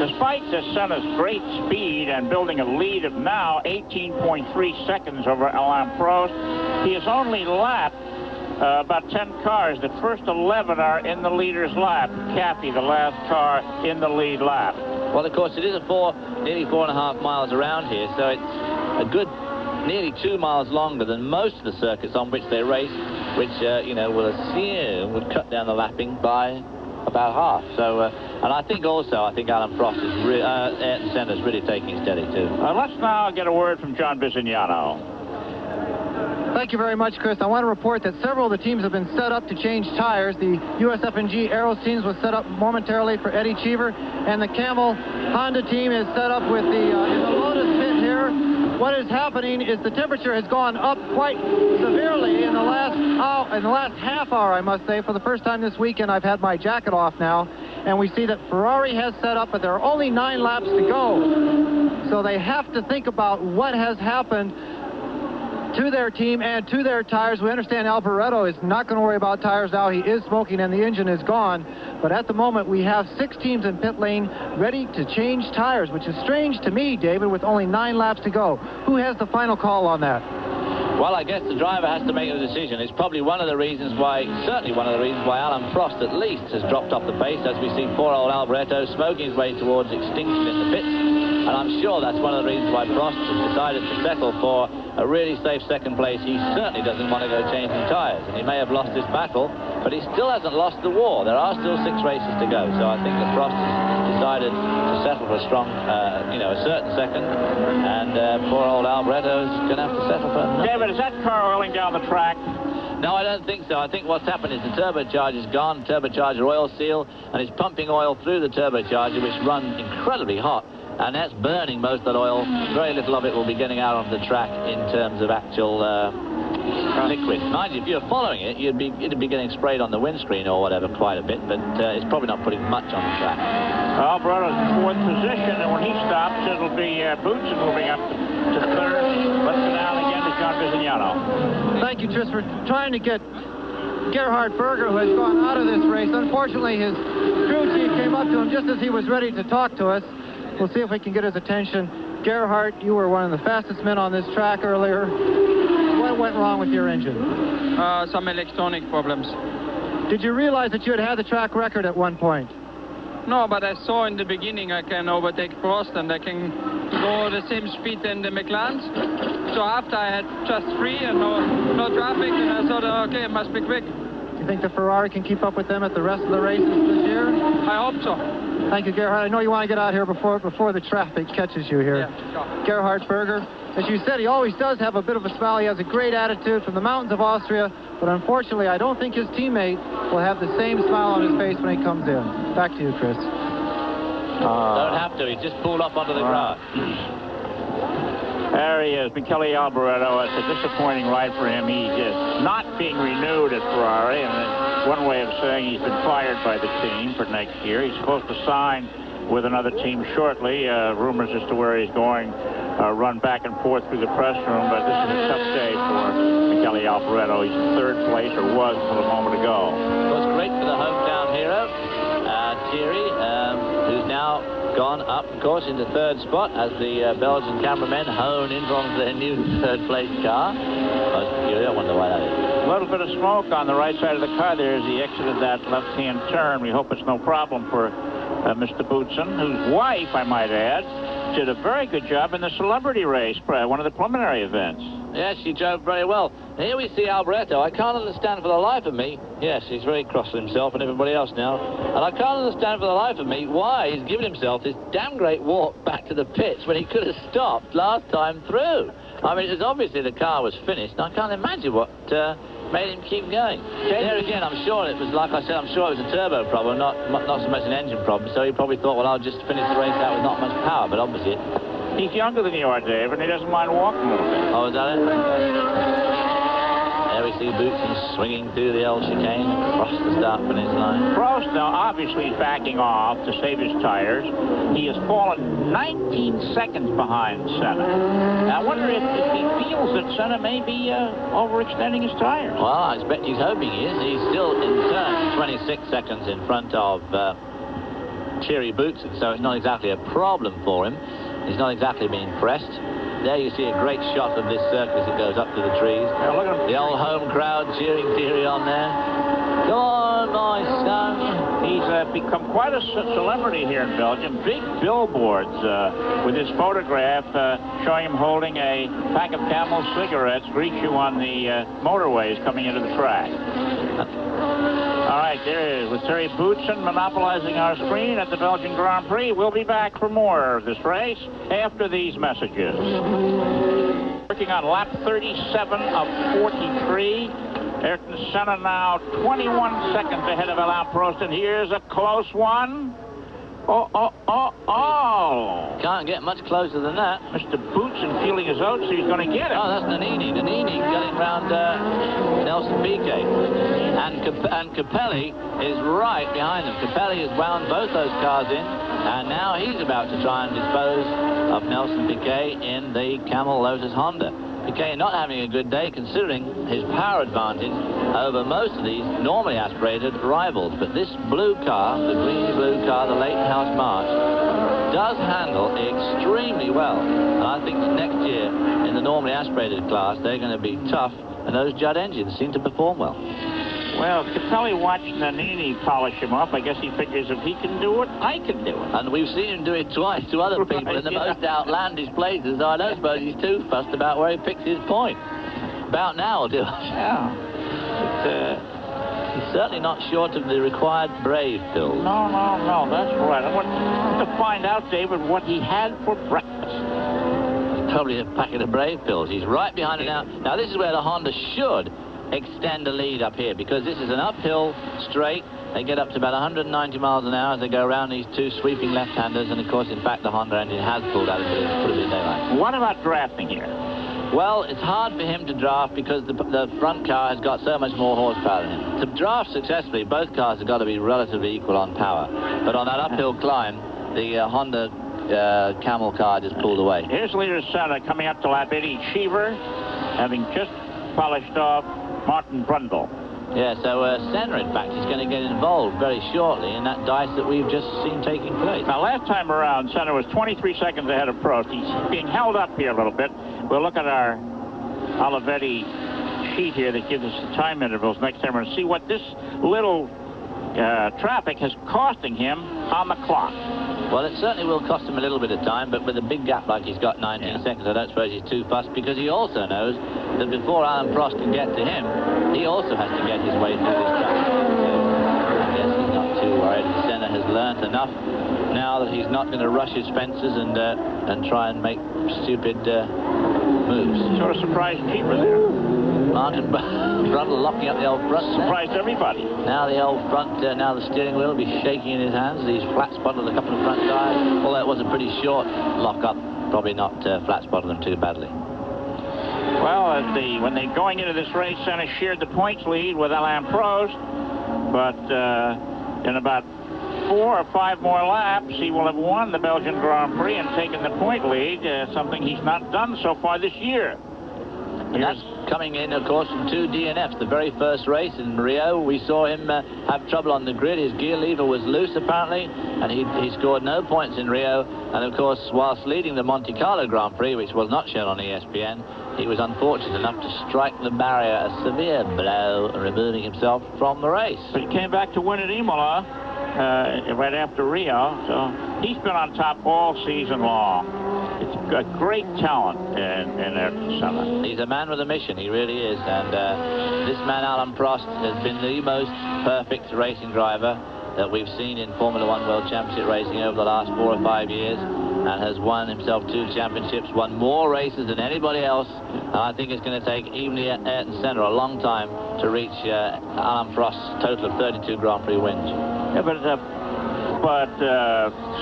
Despite Senna's great speed and building a lead of now 18.3 seconds over Alain Prost, he has only lapped about 10 cars. The first 11 are in the leader's lap. Caffey, the last car in the lead lap. Well, of course, it is nearly 4.5 miles around here, so it's a good nearly 2 miles longer than most of the circuits on which they race, which, will assume would cut down the lapping by about half. So, and I think Alan Prost is Ayrton Senna's really taking it steady, too. Let's now get a word from John Bisignano. Thank you very much, Chris. I want to report that several of the teams have been set up to change tires. The USF&G Aeros teams was set up momentarily for Eddie Cheever, and the Camel Honda team is set up with the in the Lotus pit here. What is happening is the temperature has gone up quite severely in the last half hour, I must say. For the first time this weekend, I've had my jacket off now, and we see that Ferrari has set up, but there are only 9 laps to go. So they have to think about what has happened to their team and to their tires. We understand Alboreto is not going to worry about tires now. He is smoking and the engine is gone. But at the moment, we have 6 teams in pit lane ready to change tires, which is strange to me, David, with only 9 laps to go. Who has the final call on that? Well, I guess the driver has to make a decision. It's probably certainly one of the reasons why Alan Prost at least has dropped off the pace, as we see poor old Alboreto smoking his way towards extinction in the pits. And I'm sure that's one of the reasons why Prost has decided to settle for a really safe second place. He certainly doesn't want to go changing tyres, and he may have lost this battle, but he still hasn't lost the war. There are still 6 races to go, so I think that Prost has decided to settle for a strong, a certain second, and poor old Alboreto is going to have to settle for nothing. David, is that car oiling down the track? No, I don't think so. I think what's happened is the turbocharger's gone, turbocharger oil seal, and it's pumping oil through the turbocharger, which runs incredibly hot, and that's burning most of that oil. Very little of it will be getting out onto the track in terms of actual liquid. Mind you, if you're following it, it'd be getting sprayed on the windscreen or whatever quite a bit, but it's probably not putting much on the track. Alboreto's in 4th position, and when he stops, it'll be Boutsen moving up to 3rd. Let's go down again to John Visignano. Thank you, Tris, for trying to get Gerhard Berger, who has gone out of this race. Unfortunately, his crew chief came up to him just as he was ready to talk to us. We'll see if we can get his attention. Gerhard, you were one of the fastest men on this track earlier. What went wrong with your engine? Some electronic problems. Did you realize that you had the track record at one point? No, but I saw in the beginning I can overtake Prost and I can go the same speed than the McLarens. So after I had just 3 and no traffic, and I thought, okay, it must be quick. Do you think the Ferrari can keep up with them at the rest of the races this year? I hope so. Thank you, Gerhard. I know you want to get out here before the traffic catches you here. Yeah, sure. Gerhard Berger, as you said, he always does have a bit of a smile. He has a great attitude from the mountains of Austria, but unfortunately, I don't think his teammate will have the same smile on his face when he comes in. Back to you, Chris. Don't have to. He just pulled up onto the grass. There he is, Michele Alboreto. It's a disappointing ride for him. He is not being renewed at Ferrari, and that's one way of saying he's been fired by the team for next year. He's supposed to sign with another team shortly. Rumors as to where he's going run back and forth through the press room, but this is a tough day for Michele Alboreto. He's in 3rd place, or was until a moment ago. It was great for the hometown hero, Thierry, who's now gone up, of course, into 3rd spot as the Belgian cameramen hone in from their new 3rd place car. I wonder why that is. A little bit of smoke on the right side of the car there as he exited that left-hand turn. We hope it's no problem for Mr. Boutsen, whose wife, I might add, did a very good job in the celebrity race, one of the preliminary events. Yes, she drove very well. Here we see Alboreto. I can't understand for the life of me. Yes, he's very cross with himself and everybody else now. And I can't understand for the life of me why he's given himself this damn great walk back to the pits when he could have stopped last time through. I mean, it's obviously the car was finished, and I can't imagine what made him keep going. There again, I'm sure it was, like I said, I'm sure it was a turbo problem, not so much an engine problem. So he probably thought, well, I'll just finish the race out with not much power, but obviously he's younger than you are, Dave, and he doesn't mind walking a little bit. Oh, is that it? There we see Boutsen swinging through the L chicane across the start-finish line. Prost now obviously backing off to save his tires. He has fallen 19 seconds behind Senna. I wonder if he feels that Senna may be overextending his tires. Well, I expect he's hoping he is. He's still in turn 26 seconds in front of Thierry Boutsen, so it's not exactly a problem for him. He's not exactly being pressed. There you see a great shot of this circus that goes up to the trees. Yeah, look at him. The old home crowd cheering Thierry on there. Come on, my son. He's become quite a celebrity here in Belgium. Big billboards with his photograph showing him holding a pack of Camel cigarettes greet you on the motorways coming into the track. All right, there it is, with Thierry Boutsen monopolizing our screen at the Belgian Grand Prix. We'll be back for more of this race after these messages. Working on lap 37 of 43. Ayrton Senna now 21 seconds ahead of Alain Prost, and here's a close one. Oh. Can't get much closer than that. Mr. Boutsen feeling his oats, he's going to get it. Oh, that's Nannini. Nannini getting round Nelson Piquet. And Capelli is right behind them. Capelli has wound both those cars in, and now he's about to try and dispose of Nelson Piquet in the Camel Lotus Honda. Piquet not having a good day considering his power advantage over most of these normally aspirated rivals. But this blue car, the greeny blue car, the Leighton House March, does handle extremely well. And I think that next year in the normally aspirated class, they're going to be tough, and those Judd engines seem to perform well. Well, Capelli watched Nannini polish him up. I guess he figures if he can do it, I can do it. And we've seen him do it twice to other people in the most outlandish places. So I don't suppose he's too fussed about where he picks his point. About now will do it. Yeah. He's certainly not short of the required brave pills. No, that's right. I want to find out, David, what he had for breakfast. Probably a packet of brave pills. He's right behind it now. Now, this is where the Honda should extend the lead up here, because this is an uphill straight. They get up to about 190 miles an hour as they go around these two sweeping left-handers, and of course, in fact, the Honda engine has pulled out of it, put a bit of daylight. What about drafting here? Well, it's hard for him to draft because the front car has got so much more horsepower than him. To draft successfully, both cars have got to be relatively equal on power. But on that uphill climb, the Honda Camel car just pulled away. Here's leader Senna coming up to lap 80. Cheever, having just polished off Martin Brundle. Yeah, so Senna, in fact, is going to get involved very shortly in that dice that we've just seen taking place. Now, last time around, Senna was 23 seconds ahead of Prost. He's being held up here a little bit. We'll look at our Olivetti sheet here that gives us the time intervals next time and see what this little traffic is costing him on the clock. Well, it certainly will cost him a little bit of time, but with a big gap like he's got, 19 seconds, I don't suppose he's too fussed, because he also knows that before Alain Prost can get to him, he also has to get his way through this track. So I guess he's not too worried. Senna has learnt enough now that he's not going to rush his fences and try and make stupid moves. Sort of surprised Cheever there. Martin Brundle locking up the old front. Surprised everybody. Now the old front, now the steering wheel will be shaking in his hands. He's flat spotted a couple of front tires. Although it was a pretty short lock-up, probably not flat spotted them too badly. Well, when they're going into this race, Senna shared the points lead with Alain Prost, but in about 4 or 5 more laps, he will have won the Belgian Grand Prix and taken the point lead, something he's not done so far this year. And that's coming in, of course, from 2 DNFs. The very first race in Rio, we saw him have trouble on the grid. His gear lever was loose, apparently, and he scored no points in Rio. And, of course, whilst leading the Monte Carlo Grand Prix, which was not shown on ESPN, he was unfortunate enough to strike the barrier, a severe blow, removing himself from the race. But he came back to win at Imola right after Rio, so he's been on top all season long. It's a great talent in Ayrton Senna. He's a man with a mission, he really is. And this man, Alain Prost, has been the most perfect racing driver that we've seen in Formula One World Championship racing over the last 4 or 5 years, and has won himself 2 championships, won more races than anybody else. And I think it's going to take even Ayrton Senna a long time to reach Alain Prost's total of 32 Grand Prix wins. Yeah, but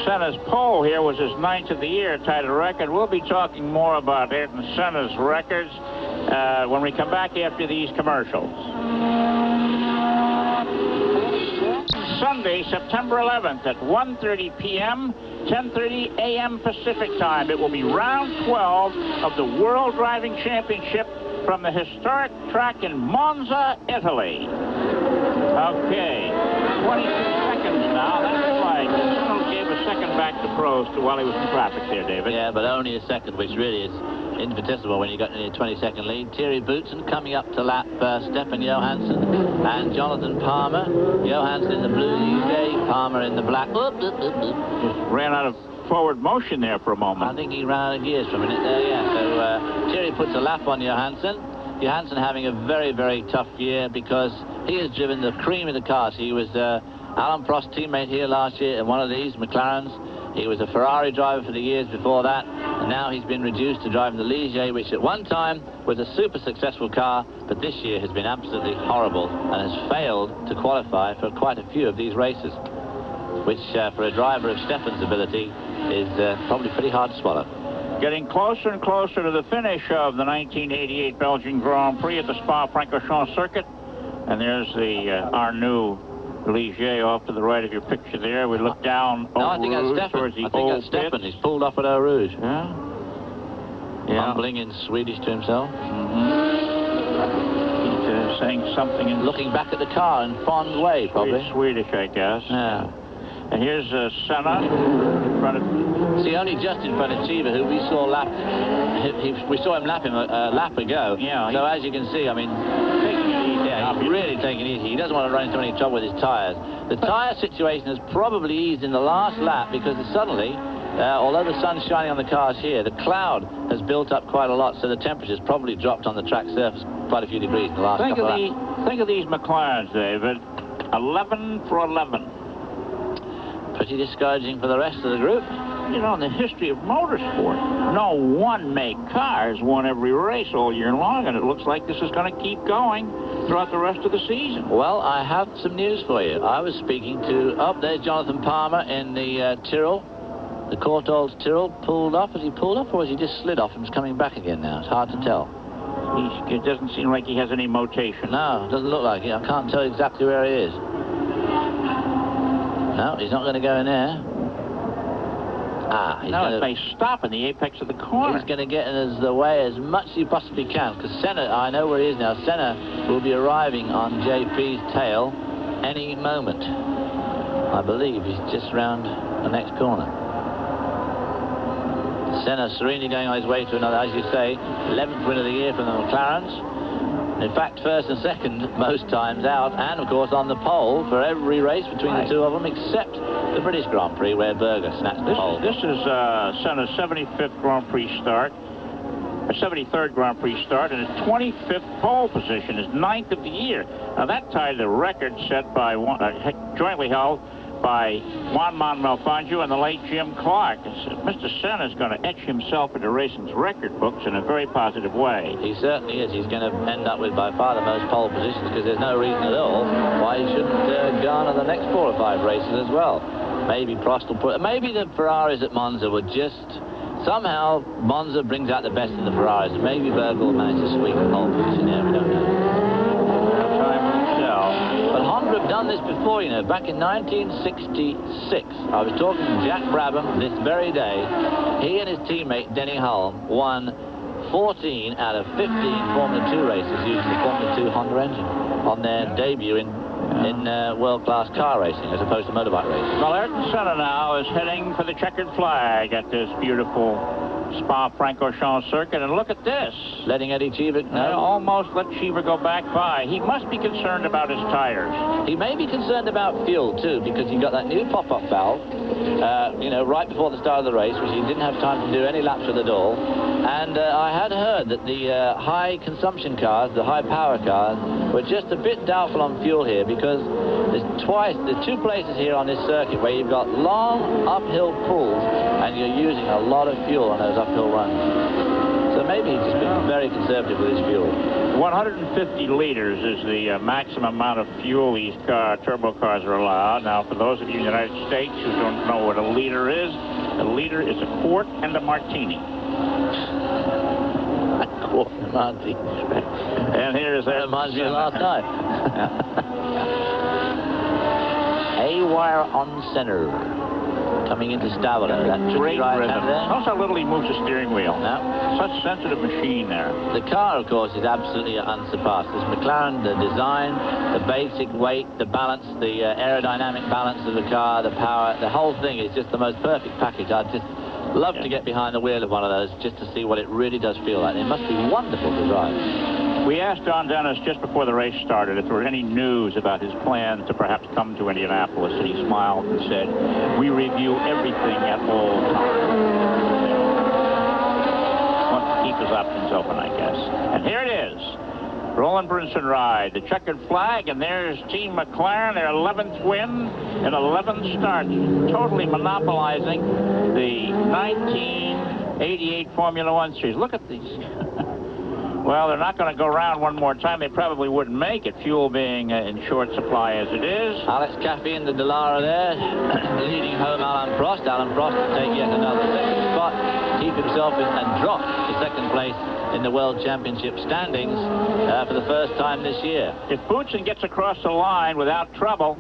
Senna's pole here was his 9th of the year, tied a record. We'll be talking more about Ayrton Senna's records when we come back after these commercials. Sunday, September 11th at 1:30 p.m., 10:30 a.m. Pacific time. It will be round 12 of the World Driving Championship from the historic track in Monza, Italy. Okay, 22 seconds now. That's like gave a second back to Prost while he was in traffic there, David. Yeah, but only a second, which really is infinitesimal when you got nearly a 20-second lead. Thierry Boutsen coming up to lap Stefan Johansson and Jonathan Palmer. Johansson in the blue these days, Palmer in the black. Ran out of forward motion there for a moment. I think he ran out of gears for a minute there, yeah. So Thierry puts a lap on Johansson. Johansson having a very, very tough year because he has driven the cream of the cars. He was Alain Prost's teammate here last year in one of these McLarens, He was a Ferrari driver for the years before that, and now he's been reduced to driving the Ligier, which at one time was a super successful car, but this year has been absolutely horrible and has failed to qualify for quite a few of these races, which for a driver of Stephan's ability is probably pretty hard to swallow. Getting closer and closer to the finish of the 1988 Belgian Grand Prix at the Spa-Francorchamps circuit, and there's our new Ligier off to the right of your picture there. We look down I think that's Stephan. I think that's Stephan. He's pulled off at Eau Rouge. Yeah. Mumbling in Swedish to himself. He's saying something in... Looking back at the car in fond way, probably. Swedish, I guess. Yeah. And here's Senna in front of... See, only just in front of Cheever, who we saw lap... we saw him lap him a lap ago. Yeah. So as you can see, I mean... He's really taking it easy. He doesn't want to run into any trouble with his tyres. The tyre situation has probably eased in the last lap because suddenly, although the sun's shining on the cars here, the cloud has built up quite a lot, so the temperature's probably dropped on the track surface quite a few degrees in the last couple of laps. Think of these McLarens, David. 11 for 11. Pretty discouraging for the rest of the group. You know, in the history of motorsport, no one-make car has won every race all year long, and it looks like this is going to keep going throughout the rest of the season. Well, I have some news for you. I was speaking to... Oh, there's Jonathan Palmer in the Tyrrell. The Courtaulds Tyrrell pulled off. Has he pulled off, or has he just slid off and is coming back again now? It's hard to tell. It doesn't seem like he has any motation. No, it doesn't look like it. I can't tell exactly where he is. No, he's not going to go in there. It may stop in the apex of the corner. He's going to get in the way as much as he possibly can, because Senna, I know where he is now. Senna will be arriving on JP's tail any moment. I believe he's just round the next corner. Senna serenely going on his way to another, as you say, 11th win of the year from the McLarens. In fact, first and second most times out, and of course on the pole for every race between the two of them, except the British Grand Prix where Berger snatched the pole. This is Senna's 75th Grand Prix start, a 73rd Grand Prix start, and his 25th pole position, his 9th of the year. Now that tied the record set by jointly held by Juan Manuel Fangio and the late Jim Clark. Mr. Senna is going to etch himself into racing's record books in a very positive way. He certainly is. He's going to end up with by far the most pole positions, because there's no reason at all why he shouldn't garner the next 4 or 5 races as well. Maybe Prost will put... Maybe the Ferraris at Monza would just... Somehow Monza brings out the best in the Ferraris, and maybe Berger will manage to sweep the pole position there. We don't know. But Honda have done this before, you know. Back in 1966, I was talking to Jack Brabham this very day. He and his teammate Denny Hulme won 14 out of 15 Formula 2 races using the Formula 2 Honda engine on their debut in world-class car racing as opposed to motorbike racing. Well, Ayrton Senna now is heading for the checkered flag at this beautiful Spa-Francorchamps circuit, and look at this. Letting Eddie Cheever... No. Almost let Cheever go back by. He must be concerned about his tires. He may be concerned about fuel, too, because he got that new pop-up valve, you know, right before the start of the race, which he didn't have time to do any laps with at all. And I had heard that the high-consumption cars, the high-power cars, were just a bit doubtful on fuel here, because there's 2 places here on this circuit where you've got long uphill pulls, and you're using a lot of fuel on those uphill runs. So maybe he's just been very conservative with his fuel. 150 liters is the maximum amount of fuel these turbo cars are allowed. Now, for those of you in the United States who don't know what a liter is a quart and a martini. A quart and a martini. And here's that. Reminds me of last night. A-wire on center. Coming into Stavola. That great right rhythm. there. Notice how little he moves the steering wheel. No. Such sensitive machine there. The car, of course, is absolutely unsurpassed. This McLaren, the design, the basic weight, the balance, the aerodynamic balance of the car, the power, the whole thing is just the most perfect package. I'd just love to get behind the wheel of one of those just to see what it really does feel like. It must be wonderful to drive. We asked Don Dennis just before the race started if there were any news about his plans to perhaps come to Indianapolis, and he smiled and said, "We review everything at all times." Wants to keep his options open, I guess. And here it is. Roland Brunson ride. The checkered flag, and there's Team McLaren, their 11th win in 11 starts, totally monopolizing the 1988 Formula One Series. Look at these. Well, they're not going to go around one more time. They probably wouldn't make it, fuel being in short supply as it is. Alex Caffey and the Dallara there, leading home Alan Prost. Alan Prost to take yet another second spot, keep himself in, and drop to second place in the World Championship standings for the first time this year. If Boutsen gets across the line without trouble,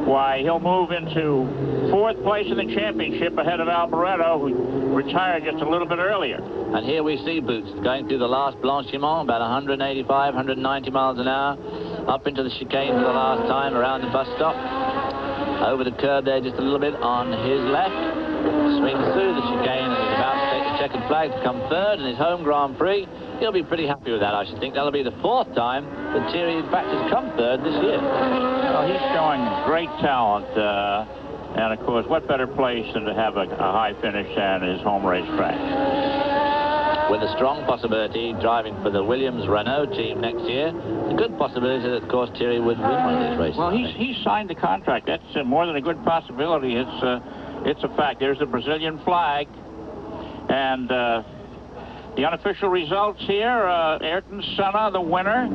why, he'll move into 4th place in the championship ahead of Alboreto, who retired just a little bit earlier. And here we see Boots going through the last Blanchiment, about 185, 190 miles an hour, up into the chicane for the last time, around the bus stop. Over the curb there just a little bit on his left. Swings through the chicane and is about to take the checkered flag to come 3rd in his home Grand Prix. He'll be pretty happy with that, I should think. That'll be the 4th time that Thierry, in fact, has come 3rd this year. Well, he's showing great talent. And, of course, what better place than to have a high finish than his home racetrack? With a strong possibility driving for the Williams-Renault team next year. A good possibility that, of course, Thierry would win one of these races. Well, he's signed the contract. That's more than a good possibility. It's a fact. There's the Brazilian flag. And the unofficial results here, Ayrton Senna, the winner.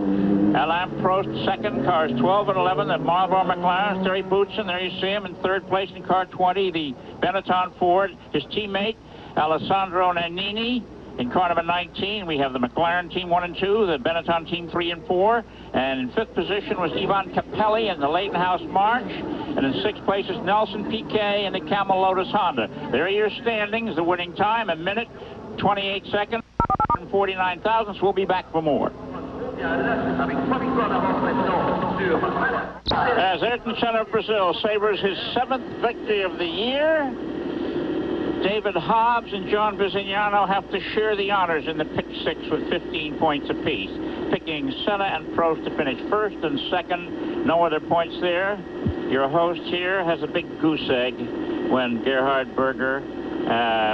Alain Prost, second. Cars 12 and 11. The Marlboro McLaren. Thierry Boutsen, there you see him in 3rd place in car 20. The Benetton Ford. His teammate, Alessandro Nannini. In car number 19, we have the McLaren team 1 and 2, the Benetton team 3 and 4. And in 5th position was Ivan Capelli and the Leighton House March. And in 6th place is Nelson Piquet and the Camel Lotus Honda. There are your standings. The winning time, 1 minute, 28 seconds, 149 thousandths. We'll be back for more. As Ayrton Senna of Brazil savors his 7th victory of the year, David Hobbs and John Bizignano have to share the honors in the pick 6 with 15 points apiece, picking Senna and Prost to finish 1st and 2nd. No other points there. Your host here has a big goose egg when Gerhard Berger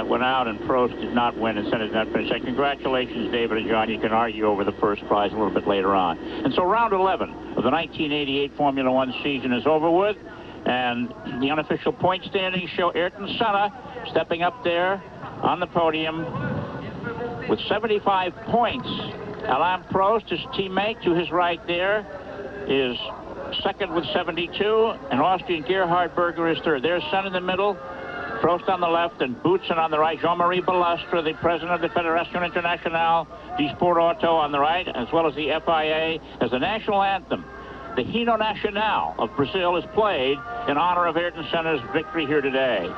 went out and Prost did not win and Senna did not finish. And congratulations, David and John. You can argue over the first prize a little bit later on. And so round 11 of the 1988 Formula One season is over with. And the unofficial point standings show Ayrton Senna stepping up there on the podium with 75 points. Alain Prost, his teammate to his right there, is 2nd with 72, and Austrian Gerhard Berger is 3rd. There's Senna in the middle, Prost on the left, and Boutsen on the right. Jean-Marie Balestre, the president of the Fédération Internationale du Sport Auto, on the right, as well as the FIA, as the national anthem. The Hino Nacional of Brazil is played in honor of Ayrton Senna's victory here today.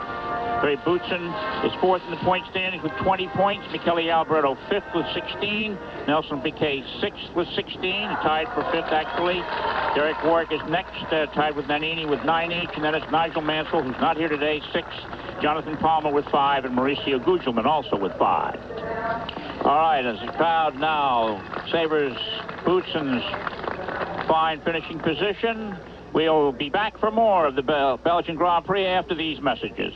Thierry Boutsen is 4th in the point standings with 20 points. Michele Alboreto 5th with 16. Nelson Piquet 6th with 16, tied for 5th actually. Derek Warwick is next, tied with Nannini with 9 each. And then it's Nigel Mansell, who's not here today, 6. Jonathan Palmer with 5, and Mauricio Gugelmin also with 5. All right, as the crowd now savors Boutsen's fine finishing position, we'll be back for more of the Belgian Grand Prix after these messages.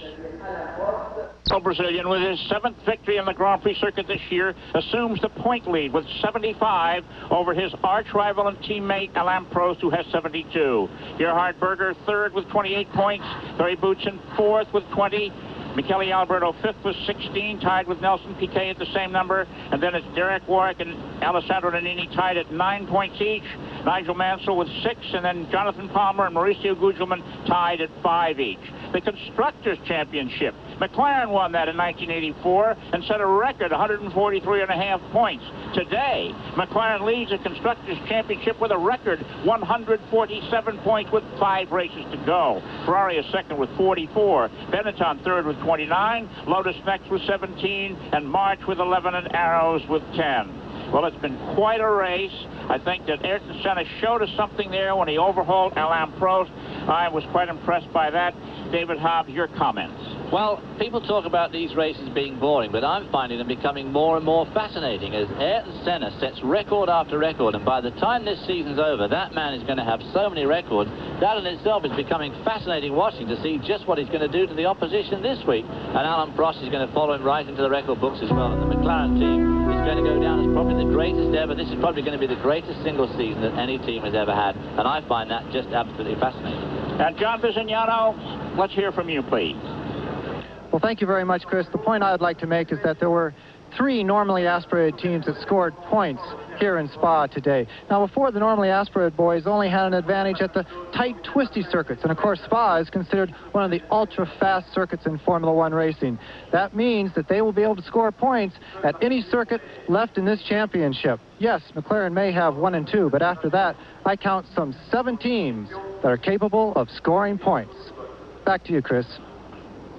The Brazilian, with his 7th victory on the Grand Prix circuit this year, assumes the point lead with 75 over his arch-rival and teammate Alain Prost, who has 72. Gerhard Berger 3rd with 28 points. Thierry Boutsen 4th with 20. Michele Alboreto 5th with 16, tied with Nelson Piquet at the same number. And then it's Derek Warwick and Alessandro Nannini tied at 9 points each. Nigel Mansell with 6, and then Jonathan Palmer and Mauricio Gugelmin tied at 5 each. The Constructors' Championship. McLaren won that in 1984 and set a record 143.5 points. Today, McLaren leads the Constructors' Championship with a record 147 points with 5 races to go. Ferrari is 2nd with 44. Benetton 3rd with 29. Lotus next with 17. And March with 11. And Arrows with 10. Well, it's been quite a race. I think that Ayrton Senna showed us something there when he overhauled Alain Prost. I was quite impressed by that. David Hobbs, your comments. Well, people talk about these races being boring, but I'm finding them becoming more and more fascinating as Ayrton Senna sets record after record, and by the time this season's over, that man is going to have so many records. That in itself is becoming fascinating watching to see just what he's going to do to the opposition this week. And Alain Prost is going to follow him right into the record books as well. And the McLaren team is going to go down as probably the greatest ever. This is probably going to be the greatest single season that any team has ever had, and I find that just absolutely fascinating. And John Visignano, let's hear from you, please. Well, thank you very much, Chris. The point I would like to make is that there were 3 normally aspirated teams that scored points here in Spa today. Now, before, the normally aspirated boys only had an advantage at the tight, twisty circuits. And, of course, Spa is considered one of the ultra-fast circuits in Formula One racing. That means that they will be able to score points at any circuit left in this championship. Yes, McLaren may have 1 and 2, but after that, I count some 7 teams that are capable of scoring points. Back to you, Chris.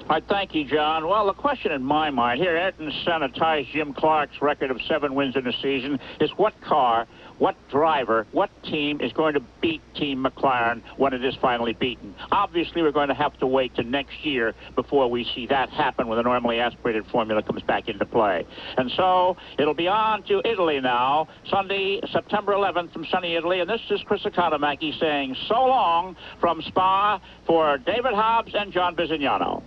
All right, thank you, John. Well, the question in my mind here, Ayrton Senna ties Jim Clark's record of 7 wins in a season, is what car, what driver, what team is going to beat Team McLaren when it is finally beaten? Obviously, we're going to have to wait to next year before we see that happen when the normally aspirated formula comes back into play. And so it'll be on to Italy now, Sunday, September 11th from sunny Italy. And this is Chris Economaki saying so long from Spa for David Hobbs and John Visignano.